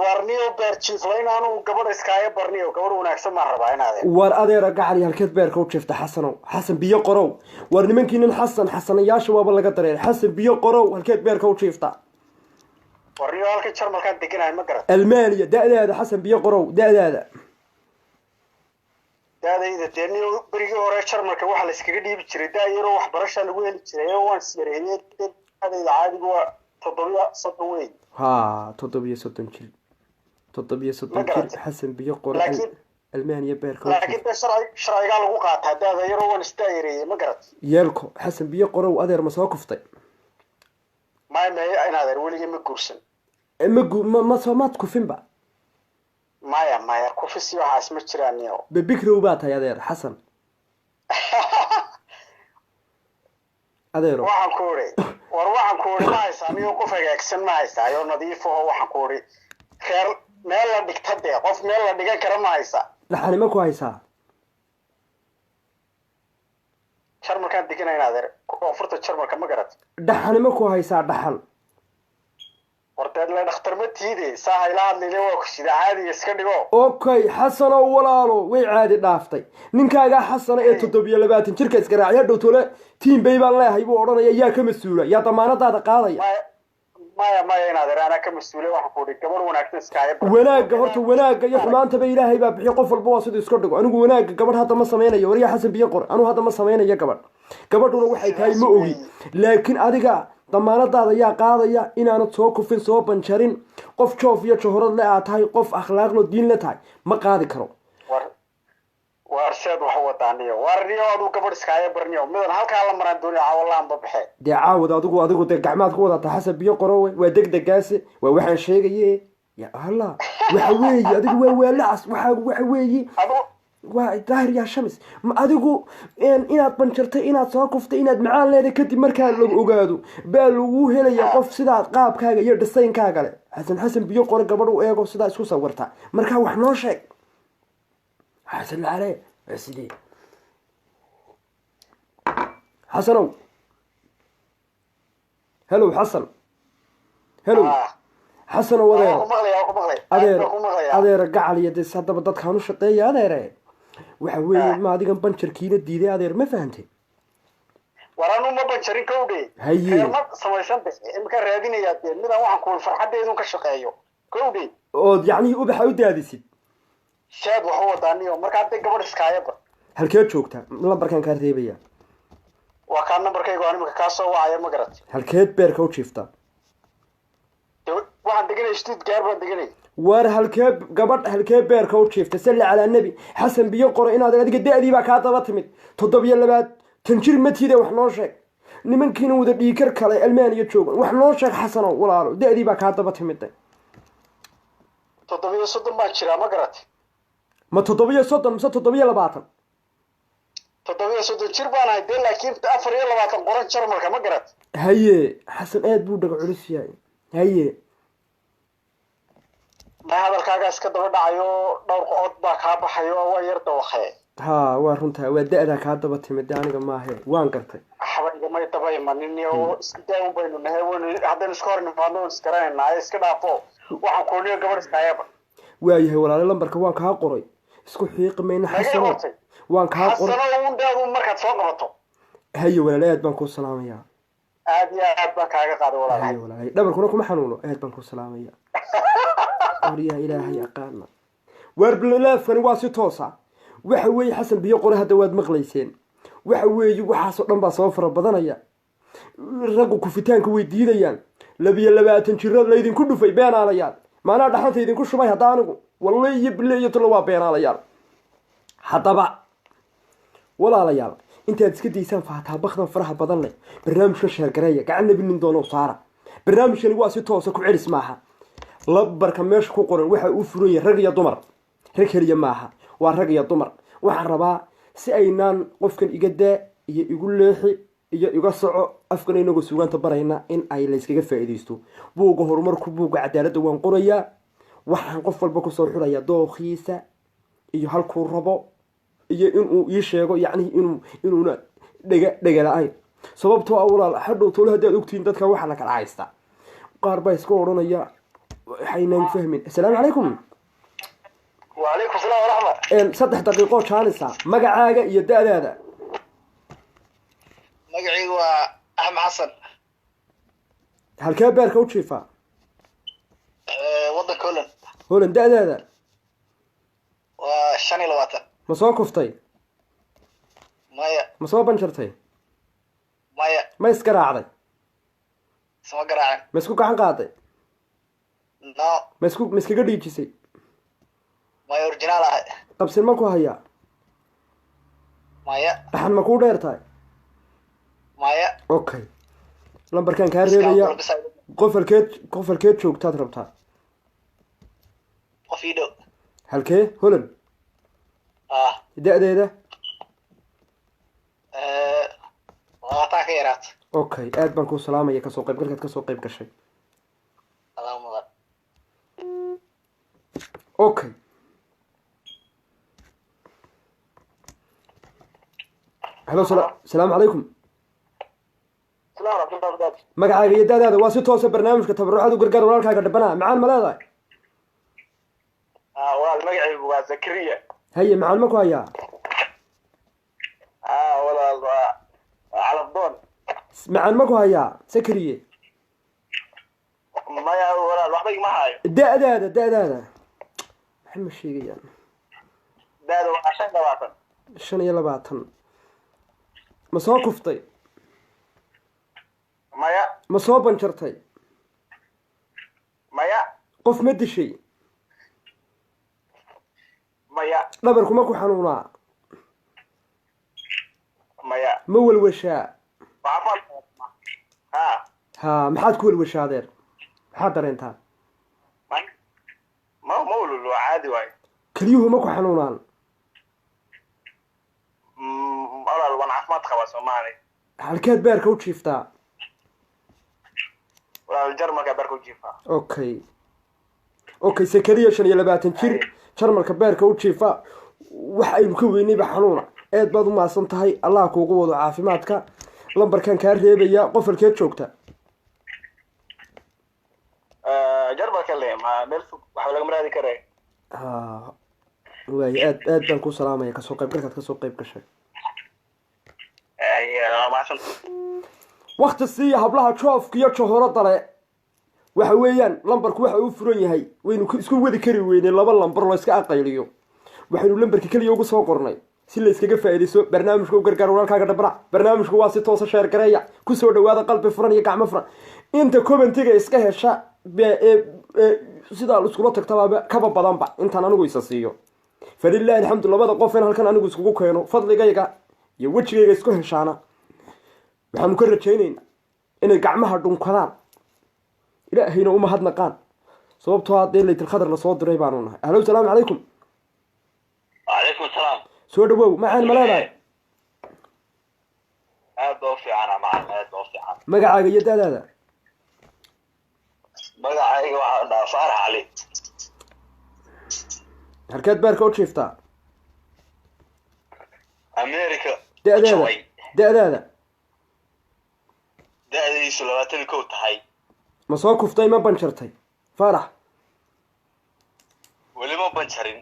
warniyo beer jiiflayn aanu gabadh iskaaga barniyo gabadh wanaagsan maan rabaa inaad war adeera gacaliya halkeed beerka u jiifta xasanow xasan biyo qorow war nimankii nin xasanayaasha waaba laga dareeray xasan biyo qorow halkeed beerka u jiiftaa warniyo halka jarmalkaan deganahay ma garan almaaniya da-daada xasan biyo qorow da-daada daadayda dee niyo berigii hore jarmalka waxaa la iskaga dhiibi jiray daayaroo waxbarashaa lagu heli jiray waan isyareeyey daadayda caadigu waa 7 wey ha 7 jir 7 jir xasan biyo qorow almaaniya beerka laakiin de sharcigaa lagu qaataa daadayaroo waan isdaayareeyey ma garat yeelko xasan biyo qorow adeer ma soo kuftay maya inaad weligii ma guursan ma soomaad kufinba maya kufisi waxaas ma jiraan niyo bebikrow baa tahay adeer xasan adeero waxaan ku uri ma haysaa niyo qof hagaagsan ma haysaa ayoo nadiif aho waxaan ku uri reer meel la dhigta dee qof meel la dhigan kara ma haysaa dhaxanimo ku haysaa jarmalkaan deganay adeer koonfurta jarmalka ma garat dhaxanimo ku haysaa dhaxan horteed la dhakhtar ma tiide saa ila hadlayne waa ku sida caadiga iska dhigo okay xasanow walaalo way caadi dhaaftay ninkaagaa xasana ee 27 jirka iska raacya dhowtole tiim bay baan leeyahay buu odhanaya yaa ka mas-uula yaa damaanadaada qaadaya maya inaad ana ka mas-uulay waxaan ku dhihi gabadh wanaagsan iskaaga wanaagga horta wanaagga iyo xumaantaba ilaahay baa bixiyo qof walba waa siduu iska dhigo anigu wanaagga gabadh hadda ma samaynayo waryaa xasan biyo qor anigu hadda ma samaynayo gabadhuna waxay tahay ma ogi laakiin adiga damaanadaada yaa qaadaya inaanad soo kufin soo banjarin qof joof iyo johorad le aad tahay qof akhlaaqlo diin le tahay ma qaadi karo وارسد وحوطانية وارنيو أدو قبل سكاية برنيو مثلا هالك على مران دوني عوالله ببحي dee caawad adigu dee gacmaad ku wadataa xasab biyo qorowe waa degdegaasi waa waxaan sheegaye ya allah waxa weeye adigu waa waalacas waxa weeye أدو waa daahir yaa shamis ma adigu inaad banjartay inaad soo kuftay inaad macaan leedahay kadib markaa lagu ogaado baa lagu helaya qof sidaad qaabkaaga iyo dhisaynkaaga le xasan biyo qore gabadh u eego sidaa isku sawirta markaa wax noo sheeg xasan lacale waa sidee xasanow helow xasan helow xasanow adeer gacal iyo des haddaba dadkaan u shaqeeya adeere waxa weeye ma adigan banjarkiina diiday adeer ma fahantay waranu ma banjarin kowdhe haye ma samaysanta imka raadinayaa dee midaan waxaan kuul farxadeedun ka shaqeeyo kowdhe ood yacnihii ubaxa u daadisid shaad waxu wadaaniyo markaa dee gabadh iskaayaba halkeed joogtaa lambarkaan kaa reebaya waa kaa nambarkayga aan imika kaa soo wacaya ma garat halkeed beerka u jiiftaa waxaan deganay stuttgart baan deganay war halkee beerka u jiifta salli calaa nebi xasan biyo qoro inaad adiga da-dii baa kaa daba timid 27 jir matiide wax noo sheeg nimankiina wada dhiikar kale almaaniya joogan wax noo sheeg xasanow walaalo da-dii baa kaa daba timid 37 baan jiraa ma garat ma 37 mise 27 37 jir baan ahay dee laakiin 24 qoran jarmalka ma garat haye xasan aad buu dhaga culus yahay haye ma hadalkaaga iska daba dhacayo dhowr qood baa kaa baxayo waa yar dawaqee ها وارنتها ودأنا كاتبة تمد أنا ما هي وان قرتي حبايبي ما يتبعي مني وإستدعوا بينه نهاية هذا نسكر نفاضل نسكرين نايس كده فوق وحن كوني قبل استعيبا وايه ولا لمبر كوان كها قري اسكو حقيق ما ينحسن وان كها قري حسنا وان ده مركز فوق هي ولا لا بانكو السلام يا عادي عاد بك حاجة قاعد ولا هي ولا هي دبر كونكم حنونو عاد بانكو السلام يا أوريا إلهي أقالنا واربل لا فني واسي توسع waxa weey xasan biyo qore hada waad maqlayseen waxa weey waxa soo dhan ba soo fara badanaya rag ku fitaanka way diidayaan 22 jirad la idin ku dhufay beenaalayaal maana dhaxanta idin ku shubay hada anigu wallahi billahi tolo waa beenaalayaal hadaba walaalayaal intaad iska diisaan faataa baqdan faraha badan leh barnaamijka sheer gareeya gacan binin doono saara barnaamijkani waa si toos ah ku ciris maaha labarka meesha ku qoran waxa uu furan yahay rag iyo dumar rag kaliya maaha waa rag iyo dumar waxaan rabaa si aynaan qofkan iga daa iyo igu leexi iyo iga soco afkan inagu suugaanta barayna in ay la iskaga faa'iideysto buuga horumarku buuga cadaaladda waan qorayaa waxaan qof walba ku soo xulayaa dooqiisa iyo halkuu rabo iyo inuu ii sheego yacni inuuna dhega la'ayn sababtoo ah walaal hadhow tolo haddaad ogtihiin dadka waxa la kala haysta qaar baa iska odhanaya waxaynaan fahmin assalaamu calaykum وعليكم السلام ورحمة. صدح دقيقة شانسة مقعاقة يدادا مقعي هو أحمد حسن. هل كان بيرك وتشيفا؟ وضع كولن. هولن دادا وشاني لواتا. مسوا كفتي. مايا. مسوا بنشرتي. مايا. ما يسكر عادي. سما قراعي. مسكوك عن قاطي. لا. مسكوك قديم جسي. مايا أورجينال هاي. طب سلمكو هيا. مايا. أحد مكو ديرتاي. مايا. أوكي. لمبر كان كاريريا. قفل كيت شوك تاتربتا. قفيدو. هلكي هولن. ده. واتاك يرات. أوكي. آد بانكو سلامة يكسو قيب قلت كسو قيب كشي. اللهم غد. أوكي. هلو السلام عليكم. السلام ورحمة الله وبركاته. مقعاقة يدادا واسي توسع برنامجك تبرعات وقرقار walaalkaaga dhibana macaan malaada walaal magacaygu waa Zakariya. haye macaan ma ku hayaa walaal waa Calabdoon. macaan ma ku hayaa Zakariya maya walaal waxba igama hayo daadaada maxay sheegayaan daada waa 25 ma soo kuftay maya ma soo banjartay maya qof ma dishay maya dhabarku ma ku xanuunaa ma walwashaa ha ha maxaad ku walwashaa adeer maxaad dareentaa ma walwalo caadi waayo keliyuhu ma ku xanuunaan walaal waan caafimaad qabaa Soomaali halkeed beerka u jiiftaa walaal jarmalka beerka u jiifaa okay sakariya 25 jir jarmalka beerka u jiifa wax aynu ka weynayba xanuuna aad baad u maasan tahay allah kuugu wado caafimaadka lambarkan kaa reebaya qofalkeed joogta jarmalka le ma meel waxa laga maraadi karay waay aad baan ku salaamaya kasoo qaybgalkaad kasoo qayb gashay waqti siiya hablaha joofka iyo johorada le waxa weeyaan lambarku waxa uu furan yahay waynu isku wadi kari weynay laba lambar loo iska aqayliyo waxaynu lambarka kaliya ugu soo qornay si la iskaga faa'iideyso barnaamijka u gargaar walaalkaaga dhabra barnaamijku waa si toos ah sheer gareeya ku soo dhawaada qalbi furan iyo gacmo furan inta commentiga iska hesha sida iskula tagtaba kaba badanba intaan anigu isa siiyo fadilaahi alxamdu labada qof in halkan anigu iskugu keeno fadligayga iyo wajigayga isku heshaana waxaanu ka rajaynaynaa inay gacmaha dhunkadaan ilaahayna uma hadnaqaan sababtoo hadee laytil khadar lasoo diray baanu nahay ahlow salaamu calaykum وعليكم السلام soo dhawow macaan ma leedahay aad baa u fiicana macaan aad baa u fiican magacaaga iyo daadaada magacayga waxaa dhaa Faarax Cali halkeed beerka u jiiftaa America da-daada da'diisu 21 tahay ma soo kuftay ma banjartay faarax weli ma banjarin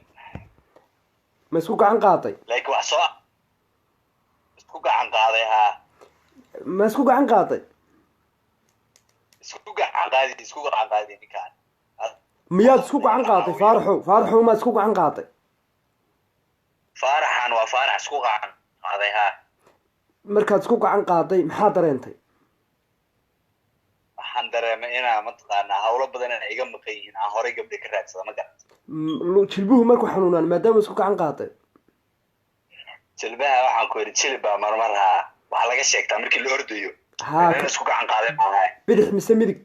ma isku gacan qaaday laakiin wax soo isku gacan qaaday ha ma isku gacan qaaday isku gacan qaaday ninkaan miyaad isku gacan qaaday faaraxow ma isku gacan qaaday faaraxan waa faarax isku gacan qaaday ha markaad isku gacan qaaday maxaa dareentay waxaan dareemay inaan mataqaanaa hawlo badan inay iga maqan yihiin aan horey gabdhe ka raadsada ma garan jilbuhu marku xanuunaan maadaama isku gacan qaaday jilbaha waxaan ku yidhi jilba marmar haa waxaa laga sheegtaa markii la ordayo isku gacan qaaday maahay bidix mise midig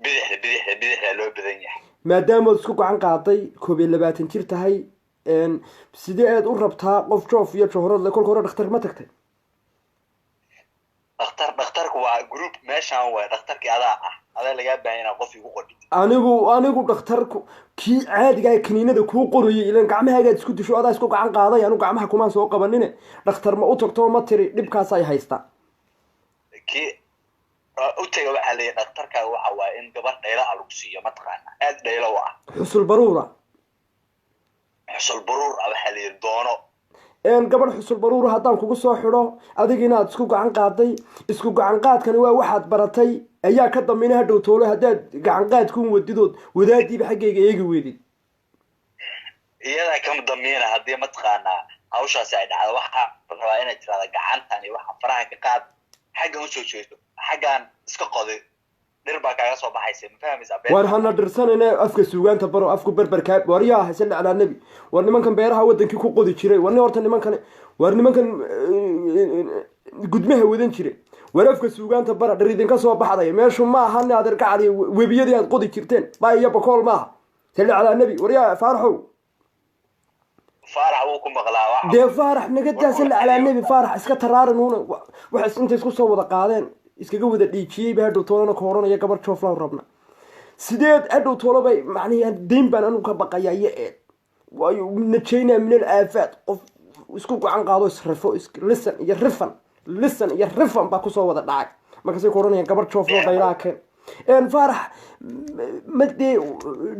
bidixda loo badan yahay maadaamaad isku gacan qaaday 21 jir tahay sidee aad u rabtaa qof joof iyo johorad le kolka hore dhakhtar ma tagtay dhakhtarku waa group meeshaan waa dhakhtarkii adaa lagaa baahan inaa qof igu qodhi anigu dhakhtarku kii caadiga ah kaniinada kuu qorayay ilan gacmahaagaad isku disho adaa isku gacan qaaday anigu gacmaha kumaan soo qabanine dhakhtar ma u tagto ma tiri dhibkaas ay haystaa kii u taga waxaa leeyahay dhakhtarkaaga waxa waaye in gabadh dhayla ah lagu siiyo mataqaana aad dhaylo u ah xusul baruura waxaa leeyahay doono gabadh xusul baruura haddaan kugu soo xidho adiga inaad isku gacan qaaday isku gacan qaadkani waa waxaad baratay ayaa ka dambayna hadhow toolo haddaad gacan qaadkuun wadidood wadaadiiba xaggayga eegi weydid iyadaa kama dambayna haddii mataqaanaa hawshaasi ay dhacdo waxaa rabaa inay tirahda gacantan iyo waxa faraha ka qaad xaggan usoo jeedo xaggan iska qoday dhir baa kaaga soo baxaysa ma fahmaysaa war hana dhirsanayna afka suugaanta baro afku berberkaa waryaa hasan calaa nabi war nimankan beeraha wadankii ku qodi jiray war horta nimankan gudmaha wadan jiray war afka suugaanta bara dhir idinka soo baxday meeshu ma aha aad argacali webiyadii aad qodi jirteen baa iyo bakool maaha hasan calaa nabi waryaa faaraxow faarax wuu ku maqlaa dee faarax naga daa hasan calaa nabi faarax iska taraarin uuna waxay inta isku soo wada qaadeen iskaga wada dhiijiyey baa hadhow toolana ka oranaya gabar jooflaan rabna sideed hadhow toolo bay macnaha deyn baan anigu ka baqaya iyo eed waayo najaynaa min al aafaad qof isku gacan qaado israfo lisan iyo rifan baa kusoo wada dhacay markaasay ka oranayaan gabar joofloo dhaylaha keen faarax madee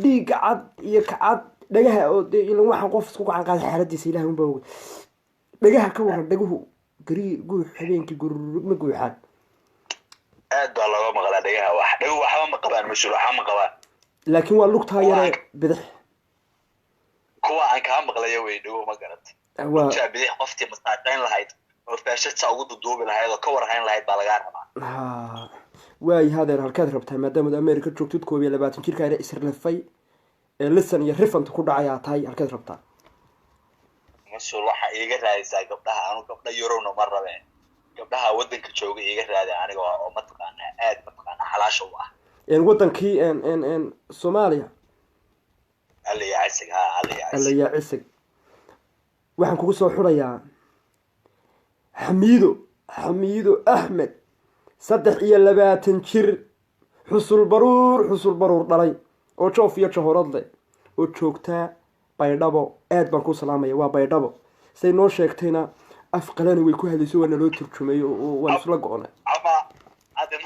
dhiigga cad iyo kacad dhagaha oo dee ilan waxaan qof isku gacan qaada xaaladiisa ilaah unbaa oga dhagaha ka waran dhagahu gariir guux habeenkii gurma guuxaan aad baa looga maqlaa dhagaha dhagu waxba ma qabaan mas-uul waxba ma qabaan laakiin waa lugtaa yare bidix kuwa aan kaa maqlaya wey dhago ma garata lugtaa bidix qoftii masaaqayn lahayd oo faashadsa ugu duduubi lahayd oo ka warhayn lahayd baa lagaa rabaa waay hadeer halkaad rabtaa maadaamaad america joogtid 21 jirkaana israfay lisan iyo rifanta ku dhacayaa tahay halkaad rabtaa mas-uul waxa iiga raadisaa gabdhaha anu gabdha yurowna ma rabeen gabdhaha waddanka jooga iiga raadi aniga oo mataqaanaa aad mataqaanaa xalaasha u ah wadankii soomaaliya alla yaa cisig ha alla yaa cisig waxaan kugu soo xurayaa xamiido axmed 23 jir xusul baruur dhalay oo joof iyo jahorad leh oo joogtaa baydhabo aad baan ku salaamaya waa baydhabo say noo sheegtayna af qalani way ku hadlayso waa naloo turjumay oo waan isla go'onay ama hadda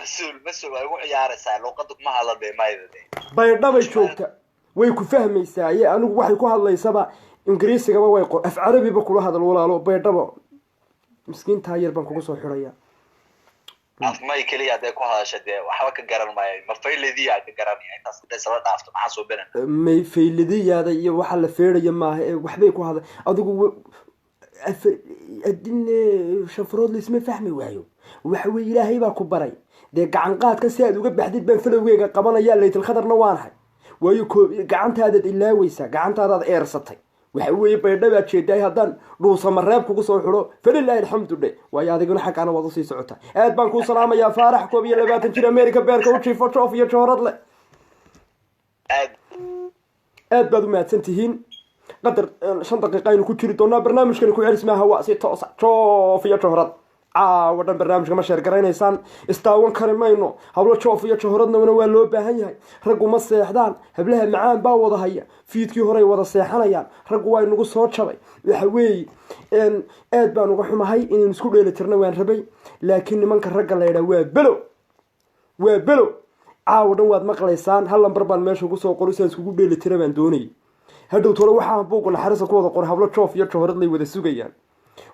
mas-uul ay ugu ciyaaraysaa luuqadda kuma hadladee maydade baydhabay joogta way ku fahmaysaa iyo anigu waxay ku hadlaysaba ingiriisigaba way af carabiba kula hadal walaalo baydhabo miskiintaa yar baan kugu soo xirayaa afmay keliya hadday ku hadasha dee waxba ka garan maayo ma fayladiyaa ka garanaya intaas hadday sala dhaafto maxaa soo beran may fayladiyaada iyo waxa la feedhaya maaha ee waxbay ku hadla adigu adine shafrood laisma fahmi waayo waxa weye ilaahay baa ku baray dee gacan qaadka si aad uga baxdid baan falowgeyga qabanaya laytul khadarna waanahay waayo gacantaadaad ilaaweysaa gacantaadaad eersatay waxa weeye baydhabaad jeedaay haddaan dhuusamareeb kugu soo xidho falilaahi alxamdu dhe waayo adiguna xaggaana waad usii socotaa aad baan kuu salaamayaa faarax 21 jir america beerka u jiifo joof iyo joorad leh aad baad u mahadsan tihiin qadar 5 daqiiqa aynu ku jiri doonaa barnaamijkani ku celis maaha waa si toosa joof iyo joorad wadhan barnaamijka ma sheer garaynaysaan istaawan kari mayno hablo joof iyo johoradna waa loo baahan yahay raggu ma seexdaan hablaha macaan baa wada haya fiidkii horey wada seexanayaan raggu waa inagu soo jabay waxa weeye aad baan uga xumahay inaynu isku dheelitirna waan rabay laakiin nimanka ragga la yidhaa waa belo caawa dhan waad maqlaysaan hal lambar baan meesha ugu soo qoray sidaan iskugu dheelitira baan doonayay hadhow tole waxaan buuqa naxariista ku wada qoray hablo joof iyo johorad lay wada sugayaan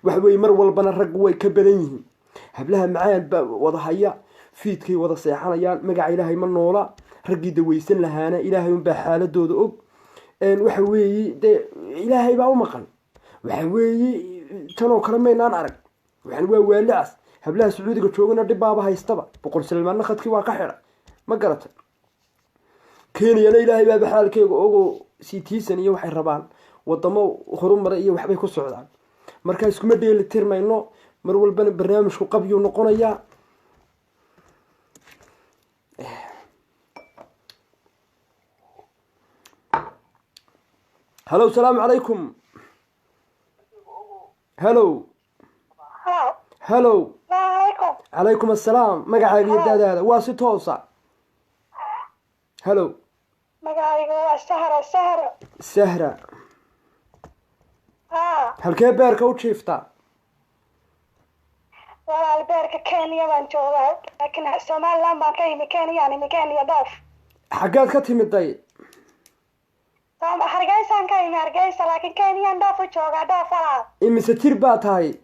waxa weeye mar walbana raggu way ka badan yihiin hablaha macaan baa wada haya fiidkay wada seexanayaan magaca ilaahay ma noola raggii daweysan lahaana ilaahay unbaa xaaladooda og waxa weeye dee ilaahay baa u maqan waxa weeye tanoo kale maynaan arag waxaan waa waalicas hablaha sacuudiga joogana dhibaaba haystaba boqol salmaanna khadkii waa ka xidha ma garata kenyana ilaahay baaba xaalkeega ogoo citizen iyo waxay rabaan wadamo horumara iyo waxbay ku socdaan markaa iskuma dheeli tirmayno mar walbana barnaamijku qabyuu noqonayaa هلو السلام عليكم هلو هلو عليكم السلام مقعد يداد هذا واسي توصى هلو مقعد السهرة السهرة هل كيف بيرك وشيفتا والله البيرك كينيا بان جوغا لكن سومالان بان كيمي كينيا يعني مكينيا ضاف حقات كتمي الضي طبعا حرقايسان كيمي حرقايسا لكن كينيا ضاف جوغا ضاف ولا إمي ستير بات هاي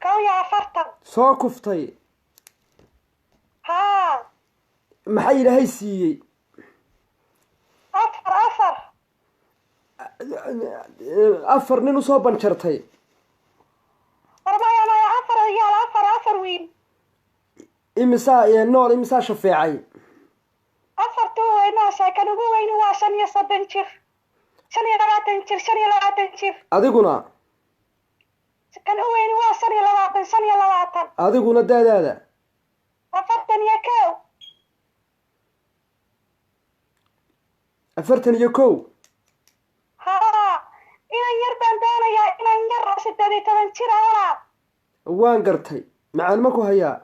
كويا فرطا سو كفتي ها maxay ilaahay siiyey afar nin usoo banjartay afar wiil imisaa nool imisaa shafeecay afartu weynaasha kan ugu weyni waa 35 jir 25 jir adiguna kan ugu weyni waa 25 adiguna daadaada 41 haa inaan yar baan doonayaa inaan yar 18 jir ah waan gartay macaan ma ku hayaa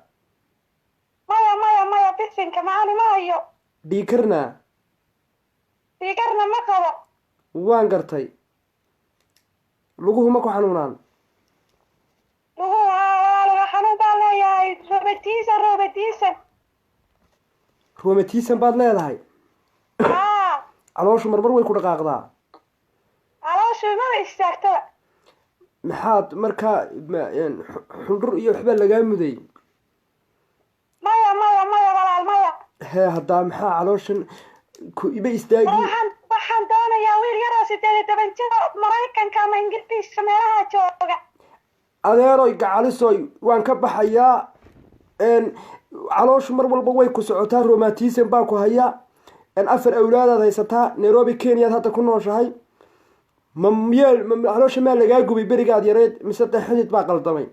maya bisinka macaani ma hayo dhiikarna ma qabo waan gartay luguhu ma ku xanuunaan luguhu xanuun baan leeyahay roomatiisan baad leedahay calooshu marmar way ku dhaqaaqdaa calooshu ma istaagtaba maxaad markaa xundhur iyo waxbaa lagaa muday maya walaal maya hee haddaa maxaa calooshan ku iba istaagi waxaan doonayaa wiil yaroo 18 jir maraykanka ama ingiriiska meelaha jooga adeeroy gacalisoy waan ka baxayaa calooshu mar walba way ku socotaa roomatiisan baa ku hayaa afar awlaadaad haysataa nairobi kenyaad hadda ku nooshahay caloosha maa lagaa gubay berigaad yareed mise xidid baa qaldamay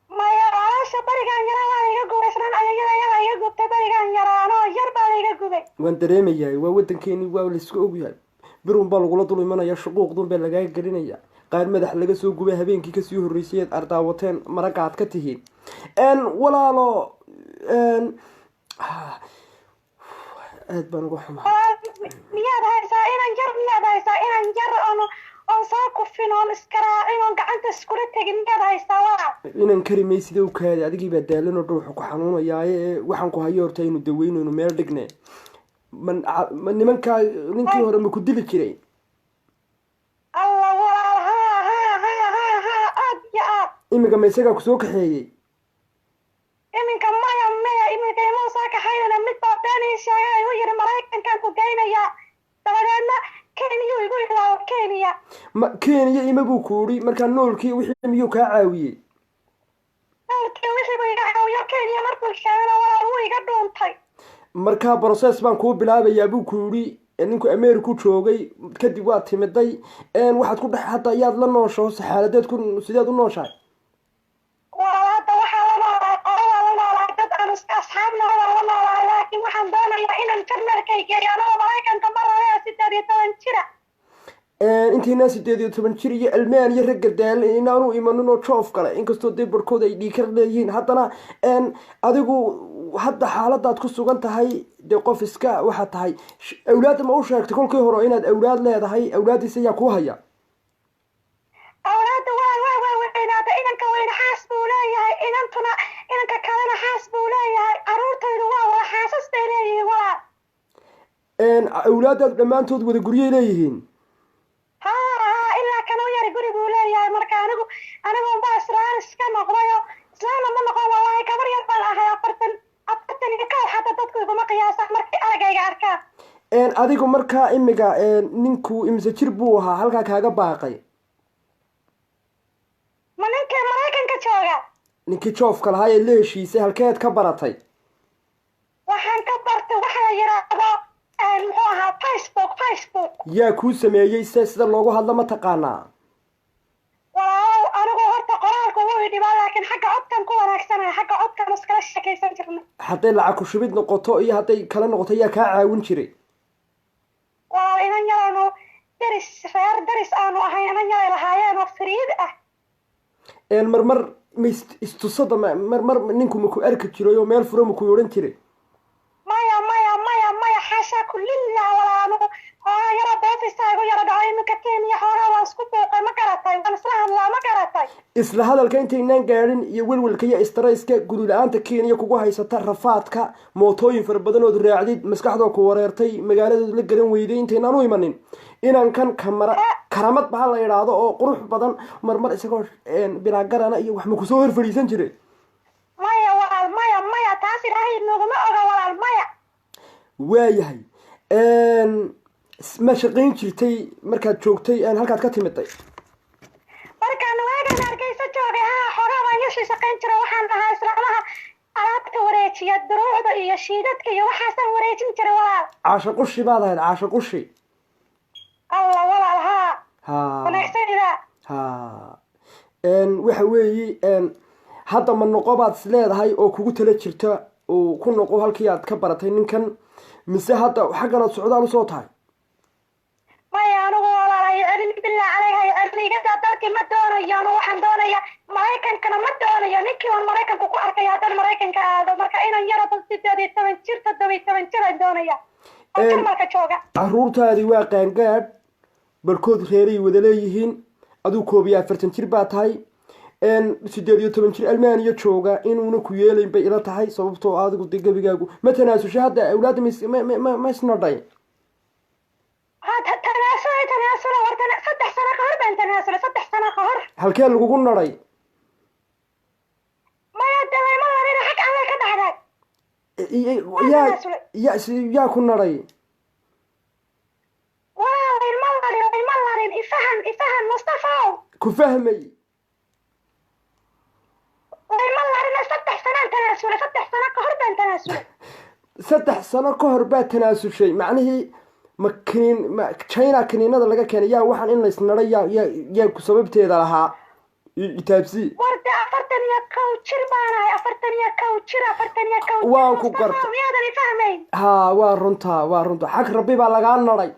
maya caloosha barigaan yaraa waa iga gubay islan ayayada iga gubtay barigaan yaraa anoo yar baa la iga gubay waan dareemayahay waa waddankeeni waa laisku ogyahay birun baa lagula dul imanaya shuquuqdun baa lagaa gelinaya qaar madax laga soo gubay habeenkii kasii horreysay ardaawateen maragga aad ka tihiin walaalo aad baan uga xumaa miyaad haysaa inaan yar oon soo kufin oon iskaraacin oon gacanta iskula tegin miyaad haysaa waa inaan kari maysida u kaadi adigii baa daalan oo dhuuxa ku xanuunayaaye waxaan ku hayo horta aynu daweynayno meel dhigne ma nimankaa ninkii hore ma ku dili jiray alla walaal ha aad iyo aad iminka ma isagaa kusoo kaxeeyey iminka maya iminka imoo soo kaxaynana mid baa beenii sheegay igu yiri maraykankaan ku geynayaa dabadeedna kenya igu yidhaahdo kenya kenya ima buu ku uri markaa noolkii wixii miyuu kaa caawiyey noolkii wixii buu iga caawiyo kenya markuu sheegana walaal wuu iga dhuuntay markaa process baan kuu bilaabayaa buu ku yidhi ninku america joogay kadib waad timiday waxaad ku dhex hadda ayaad la noosho xaaladeed sideed u nooshahay walaal hadda waxaa la noolahay qoradaa la noolahay dad aan asxaabna la noolahay laakiin waxaan doonayaa inaan jarmalkay geeyo anagoo maraykanka ma rabaya 18 jira intiina 18 jir iyo almaaniya ragga daala inaanu imanin oo joof kale inkastoo dee barhkooda ay dhiikar leeyihiin haddana adigu hadda xaaladaad ku sugan tahay dee qof iska waxaa tahay awlaadda ma u sheegtay kolkii hore inaad awlaad leedahay awlaaddiisa ayaa kuu haya awlaadda waa weynaada inanka weyne xaas buu leeyahay inanka kalena xaas buu leeyahay caruurtaydu waa wada xaasas bay leeyihiin walaal awlaaddaad dhammaantood wada guryay leeyihiin ha ilaa kanoo yari guri buu leeyahay marka anigu baa israel iska noqdayo islaamna ma noqon wallaahi gabar yar baan ahay afartan iyo kow hadda dadku iguma qiyaasaan markay aragayga arkaan adigu markaa imiga ninku imise jir buu ahaa halkaa kaaga baaqay ma ninkii maraykanka jooga ninkii joofka lahaa ee la heshiisay halkeed ka baratay waxaan ka bartay waxa la yidhaahdo muxuu ahaa facebook yaa kuu sameeyey sida loogu hadlo ma taqaanaa walaalow anigu horta qoraalku wuu idhibaa laakiin xagga codkan ku wanaagsanahay xagga codkan iskala sheekaysan jirnay hadday lacag ku shubid noqoto iyo hadday kala noqoto yaa kaa caawin jiray walaal inan yaraanu daris aanu ahayn inan yaray lahaayeen oo fariid ah marmar ma istusada marmar ninku maku arki jiray oo meel furo maku odhan jiray maya xaashaa kulillah walaa anigu hoogaa yara boofisa igu yara dhaco iminka kenya hoogaa waan isku buuqay ma garatay waan isla hadlaa ma garatay isla hadalka intaynaan gaadhin iyo welwelka iyo istarayska guri la-aanta kenya kugu haysata rafaadka mootooyin fara badan ood raacdid maskaxdoo ku wareertay magaaladood la garan weyday intaynaan u imanin inaan kan karamad baha la idhaahdo oo qurux badan marmar isagoo bilaa garana iyo wax makusoo hor fadhiisan jiray maya walaal maya taas ilaahay noguma oga walaal maya waayahay ma shaqayn jirtay markaad joogtay halkaad ka timiday markaan waagaan hargeysa joogay xoogaa baan yeeshii shaqayn jira waxaan ahaa islaamaha alaabta wareejiya duruucda iyo shiidadka iyo waxaasaan wareejin jiray walaal caasho qushi baad ahayd caasho qushi alla walaal wanaagsanida waxa weeye hadda ma noqo baad is leedahay oo kugu tala jirta oo ku noqo halkii aad ka baratay ninkan mise hadda xagganaad socdaal usoo tahay maya anigu walaal celin bilaa caleyha celinigadaa dalkii ma doonayo anu waxaan doonaya maraykankana ma doonayo ninkii aan maraykanka ku arkay haddaan maraykanka aado marka inaan yaro 18 jir 17 jir aan doonaya oo jarmalka jooga caruurtaadii waa qaangaadh barkood reeray wada leeyihiin aduu 41 jir baa tahay 18 jir almaaniya jooga inuuna ku yeelayn bay ila tahay sababtoo adigu de gebigaagu ma tanaasusha hadda awlaadda ma isnodhay tanaasula wartan 3 sano ka hor baan tanaasula 3 sano ka hor halkee lagugu nadhay maya dalayma larin xag alle ka dhacday yaa ku nadhay waa ilma larin ifahan mustafaw ku fahmay ilma larin 3 sano tanaasula 3 sano ka hor baan tanaasula 3 sano ka hor baad tanaasushay macnihii ma china kiniinada laga keenay yaa waxaan in laysnadhay yaa ku sababteeda lahaa itaabsi warda 41 jir baanahay 41 waan ku gartay miyaadan fahmayn waa runta xag rabbi baa lagaa nadhay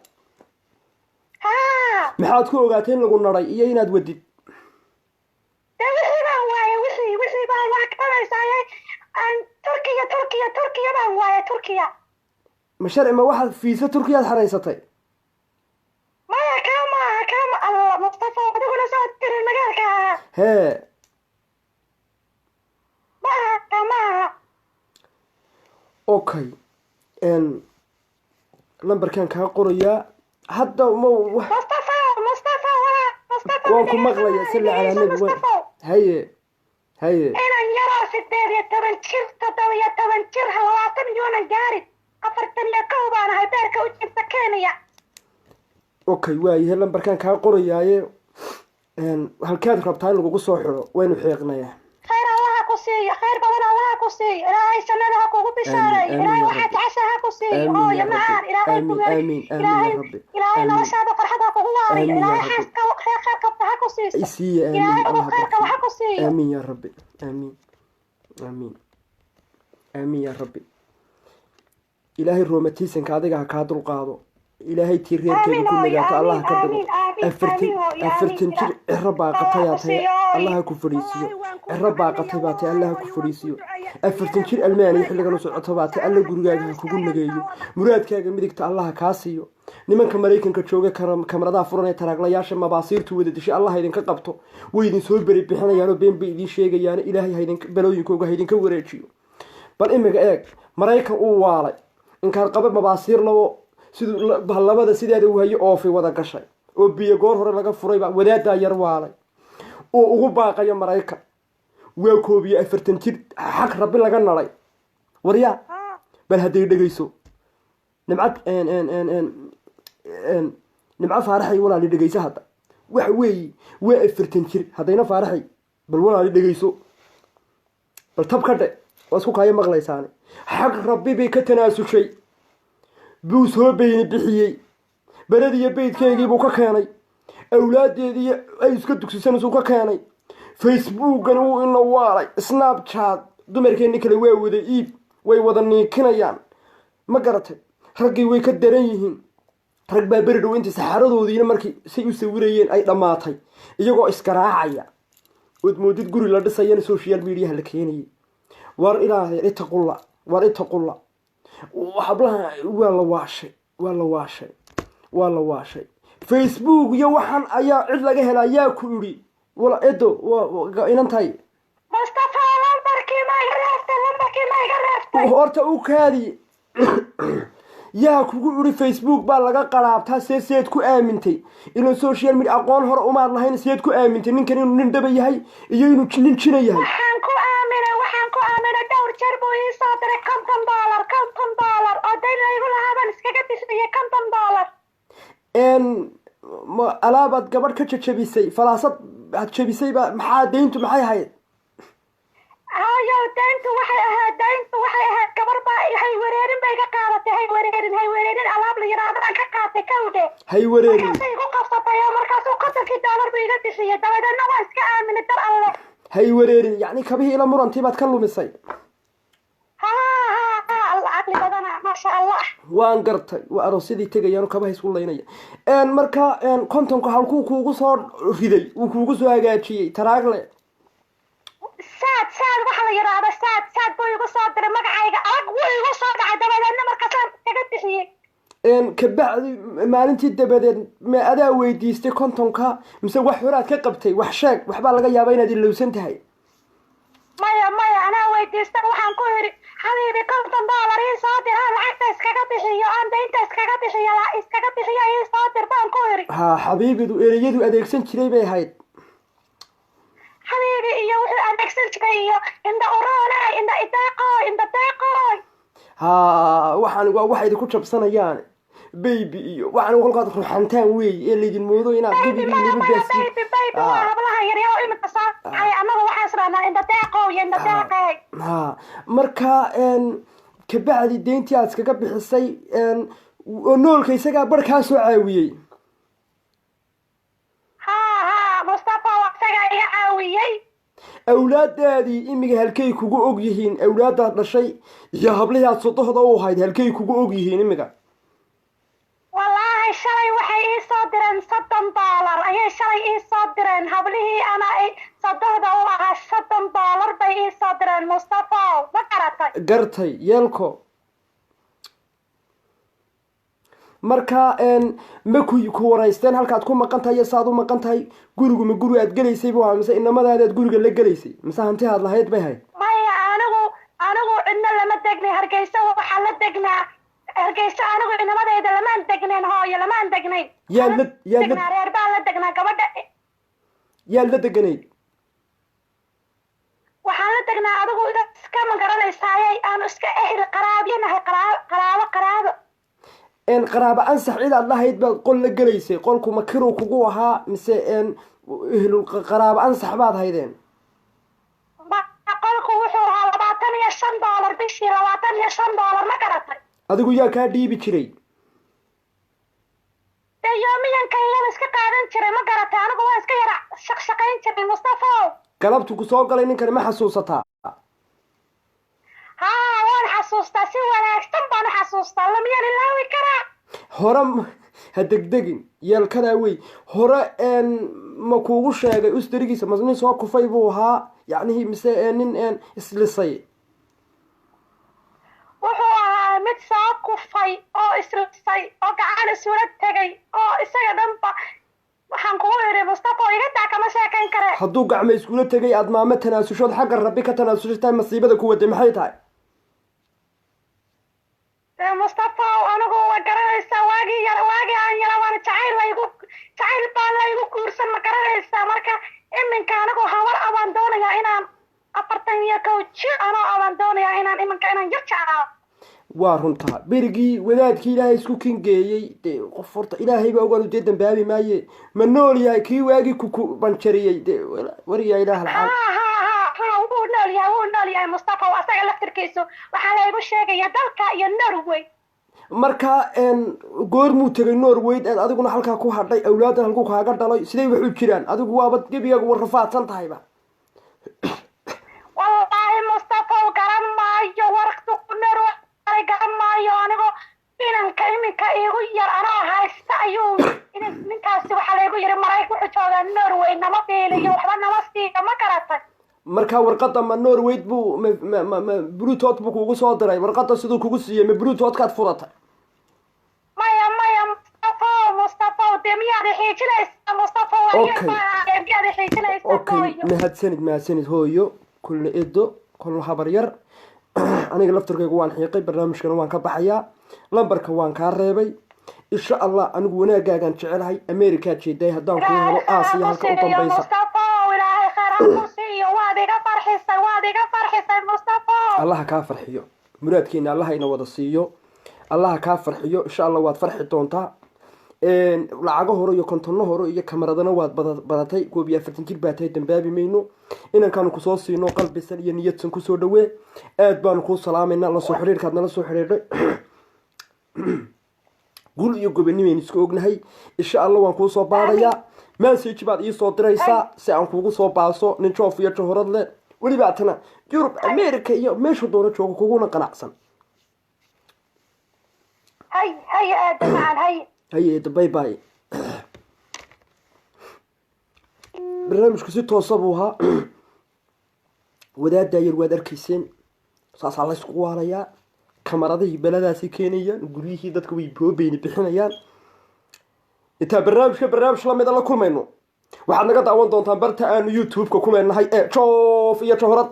maxaad ku ogaatay in lagu nadhay iyo inaad wadid wixii baan wax kabaysaayay turkiya baan waaye turkiya ma sharci ma waxaad fiisa turkiyaad xaraysatay maya kama allah mustafa adiguna soo tirin magaalka hee kama okay lambarkan kaa qorayaa hadda mustafa waan ku maqlaya silla calaa nabi haye inaan yaroo 18 jir 17 jir 20 yuuna gaarin 41 baan ahay beerka u jirta Kenya okay waayahay lambarkan kaa qorayaaye halkaad rabtaa in lagugu soo xiro waynu xeeqnayaa khayr allah ku siiyo khayr badan allah ku siiyo ilaahay sanada ha kugu bishaaray ilaahay waxa taxasha ha ku siiyo oo ya macaan ilaahay ku amiin rabbi ilaahay noloshaada farxad ha kugu waariyo ilaahay xaaska khayrka ha ku siiyo isiiya ilaahay khayrka ha ku siiyo amiin ya rabbi amiin ya rabbi ilaahay roomatiisanka adiga ha kaa dulqaado ilaahay tii reerkeeda ku nagaato allah ka dhigo afartan jir ciro baaqatayaa tahay allah ku fadhiisiyo ciro baaqatay baa tahay allah ku fadhiisiyo afartan jir almaaniya xilligan u socoto baa tahay alla gurigaaga ha kugu nageeyo muraadkaaga midigta allah kaa siiyo nimanka maraykanka jooga kamaradaha furan ee taraaglayaasha mabaasiirtu wada dishay allah idinka qabto way idin soo beri bixinayaanoo been bay idiin sheegayaan ilaahay balooyinkooga ha idinka wareejiyo bal imiga eeg maraykan uu waalay inkaan qaba mabaasiir labo siduu labada sideeda uu hayo oofi wada gashay oo biyo goor hore laga furayba wadaadaa yar waalay oo ugu baaqayo maraykan waa 41 jir xaq rabbi laga nalay waryaa bal hadday dhegayso nimcad faaraxay walaali dhegayso hadda waxa weeye waa 40 jir haddayna faaraxay bal walaali dhegayso bal tab ka dhe waa isku kaayo maqlaysaane xaq rabbi bay ka tanaasushay buu soo beyni bixiyey beladiyo beydkeygii buu ka keenay awlaadeedii ay iska dugsisanaysu ka keenay facebookan wuu ina waalay snapchat dumarkeenni kale waa wada iib way wada niikinayaan ma garatay raggii way ka daran yihiin rag baa beri dhow intii saxaaradoodiina markii say u sawirayeen ay dhammaatay iyagoo iskaraacaya ood moodid guri la dhisayana social mediaha la keenayay war ilaahay itaqulla hablaha waa la waashay facebook iyo waxaan ayaa cid laga helaa yaa ku idhi wala edo inantahay mustafa lambarkii ma iga reebtay horta u kaadi yaa kugu idhi facebook baa laga qaraabtaa seed ku aamintay inuu social media aqoon hore umaad lahayn seed ku aamintay ninkan inuu nin dhaba yahay iyo inuu nin jina yahay waxaan ku aaminay dhowr jeer buu ii soo diray $50 oo dayn igu lahaabaan iskaga bixiyay $50 alaabaad gabadh ka jajabisay falaasad aad jabisayba maxaa dayntu maxay ahayd dayntu waxay ahayd gabar baa hay wareerin bay ka qaadatay hay wareerin alaab la yiraahdo aan ka qaatay kawde hay wareerin markaasay igu qabsatay oo markaasuu $50 buu iga bixiyay dabadeedna waan iska aaminay dar alle hay wareerin yacni kabihii ila murantii baad ka lumisay waan gartay waa aroosyadii tegayaan kabaha isku laynaya marka kontonka halkuu kuugu soo riday uu kuugu soo hagaajiyey taraagle saad waxa la yiraahdo saad buu igu soo diray magacayga adag wuu igu soo dhacay dabadeedna markaasaan kaga bixiyey kabacdi maalintii dabadeed ma adaa weydiistay kontonka mise wax horaad ka qabtay wax sheeg waxbaa laga yaabaa inaad ilowsan tahay maya anaa weydiistay waxaan ku yidhi حبيبي $50 ii soo dir aan lacagta iskaga bixiyo aan daynta iskaga bixiyo ii soo dir baan ku yidhi xabiibidu ereyadu adeegsan jiray bay ahayd xabiibi iyo wuxuu adeegsan jiray iyo inda uroonay inda ideeqooy waxaan waa waxa idinku jabsanayaan baby iyo waxaan kolkaad ruuxantaan weey ee laydin moodo inaad baby waa hablaha yaryar oo imika soo annaga waxaan israanaa inda deeqooy marka kabacdi deyntii aad iskaga bixisay oo noolka isagaa bar kaa soo caawiyey ها مصطفى وأسجع يا عاويي awlaadaadii imiga halkay kugu og yihiin awlaadaad dhashay iyo hablihii aad sodohda u ahayd halkay kugu og yihiin imiga والله شلي waxay ii soo direen $60 ayay shalay ii soo direen hablihii ana ay sadahda u ahaa $60 bay ii soo direen Mustafa ma garatay gartay yeelko marka ma ku waraysteen halkaad ku maqan tahay saad u maqan tahay gurigu ma guri aad galaysay buu mise inamadaad guriga la galaysay mise hanti aad lahayd bay hayd maya anigu cidna lama degnay hargeysa waxa la degnaa hargeysa anigu inamadayda lama degnayn hooyo lama degnayn yaa reer baa la degnaa gabadha yaa la degnay waxaan la degnaa adigu iska ma garanaysaayay aan iska ehel qaraabiyanahay qaraabo qaraabo ansax cid aad lahayd baad qol la galaysay qolku makiru kugu ahaa mise ehlul qaraabo ansax baad haydeen qolku wuxuu ahaa $25 bishii $25 ma garatay adigu yaa kaa dhiibi jiray yoomiyanka iyada iska qaadan jiray ma garatay anigu waa iska yara shaqshaqayn jiray Mustafa galabtu ku soo galay ninkani ma xasuusataa haa waan xasuustaa si wanaagsan baan xasuustaa lama ilaawi karaa hore ha degdegin yeelkadaa wey hore ma kuugu sheegay usdarigiisa mas nin soo kufay buu ahaa yacnihii mise nin islisay wuxuu ahaa mid soo kufay oo islisay oo gacan isula tegay oo isaga dhanba waxaan kugu idhi Mustafa iga taa kama sheekayn kare hadduu gacmo iskula tegay aad maamo tanaasushood xagga rabbi ka tanaasushataa masiibada ku waday maxay tahay Mustafa anigu waa garanaysaa waagii aan yara waan jacayl baa la igu guursan ma garanaysaa marka iminka anigu hawar abaan doonayaa inaan 41 jir abaan doonayaa inaan iminka inaan yar jeclaa waa runtaa berigii wadaadkii ilaahay isku kingeeyey dee qof horta ilaahay baa ogaanu dee dambaabi maaye ma nool yahay kii waagii ku banjariyey dee wariyaa ilaah alxaal wuu nool yahay Mustafa asaga laftirkiisu waxaa la igu sheegaya dalka iyo Norway marka goormuu tegay Norway aad adiguna halkaa ku hadhay awlaadan halku kaaga dhalay sidee wax u jiraan adigu waaba gebiyagu warfaadsan tahayba wallahi Mustafa garan maayo warqtu Norway garan maayo anigu inanka iminka igu yar anaa haysta ayuu ninkaasi waxaa la igu yiri Maraykanka wuxuu joogaa Norway nama fiiliyo waxba nama siiyo ma garatay marka warqada ma Norway buu Bluetooth buu kugu soo diray warqada sidoo kugu siiyay ma Bluetooth kaad furatay maya Mustafa demiyaad xiijinaysa Mustafa waa xiijinaysa okay mahadsanid hooyo kulna edo kulna habar yar aniga laftarkaygu waan xiiqay barnaamijkana waan ka baxayaa lambarka waan kaa reebay insha Allah anigu wanaagaagan jecelahay America jeeday haddaan ku helo Aasiya halka u dambaysa الله kaa farxiyo muraadkeena Allah ina wada siiyo Allah kaa farxiyo insha Allah waad farxi doontaa lacago hore iyo kontonno hore iyo kamaradana waad badatay 41 jir baa tahay dambaabi mayno inankaan ku soo siino qalbisan iyo niyadsan ku soo dhawee aad baan ku salaamayna la soo xiriirkaad nala soo xiriiray gul iyo gobonimeen isku ognahay insha Allah waan ku soo baarayaa message baad ii soo diraysaa si aan kugu soo baaso nin joof iyo johorad leh waliba tana Europe America iyo meesha doona joogo kuguna qanacsan hay aad macaan hay bye bye barnaamijku si toosa buu ahaa wadaad yar waad arkayseen saas la isku waalayaa kamaradahi baladaasi keenayaan guriyihii dadku way boobeeni bixinayaan inta barnaamij la mid la kulmayno waxaad naga daawan doontaan barta aan YouTube-ka ku leenahay joof iyo johorad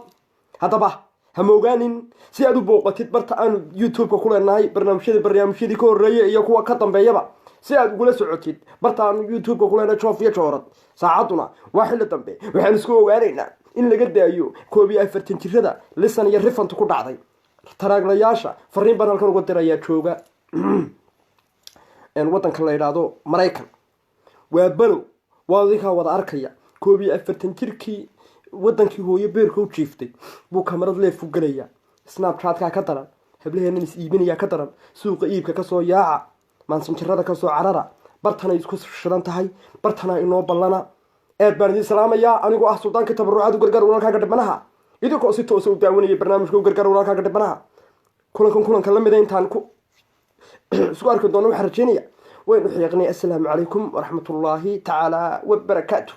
hadaba ha moogaanin si aad u booqatid barta aan YouTube-ka ku leenahay barnaamijyadii ka horeeyay iyo kuwa ka dambeeyaba si aad ugula socotid barta aan YouTube-ka ku leenahay joof iyo johorad saacaduna waa xilli dambe waxaan isku ogaanaynaa in laga daayo 41 jirada lisan iyo rifant ku dhacday taraaglayaasha fariin baan halkan uga dirayaa jooga wadanka la yiraahdo Maraykan waa balow waadika wada arkaya 41 jirkii wadankii hooyo beerka u jiiftay buu kamarad leef u galaya Snapchat ka daran hablaheena is iibinaya ka daran suuqa iibka ka soo yaaca maansanjarada kasoo carara bartanay isku shidan tahay bartana inoo ballana aad baan idiin salaamayaa anigoo ah suldaankii tabarucaad u gargaar walaalkaaga dhibanaha idinkoo si toosa u daawanaya barnaamijka u gargaar walaalkaaga dhibanaha kulanka la mida intaan ku isku arki doono waxaan rajeynaya waynu xiiqnay assalaamu calaykum waraxmatullaahi tacaala wabarakaatu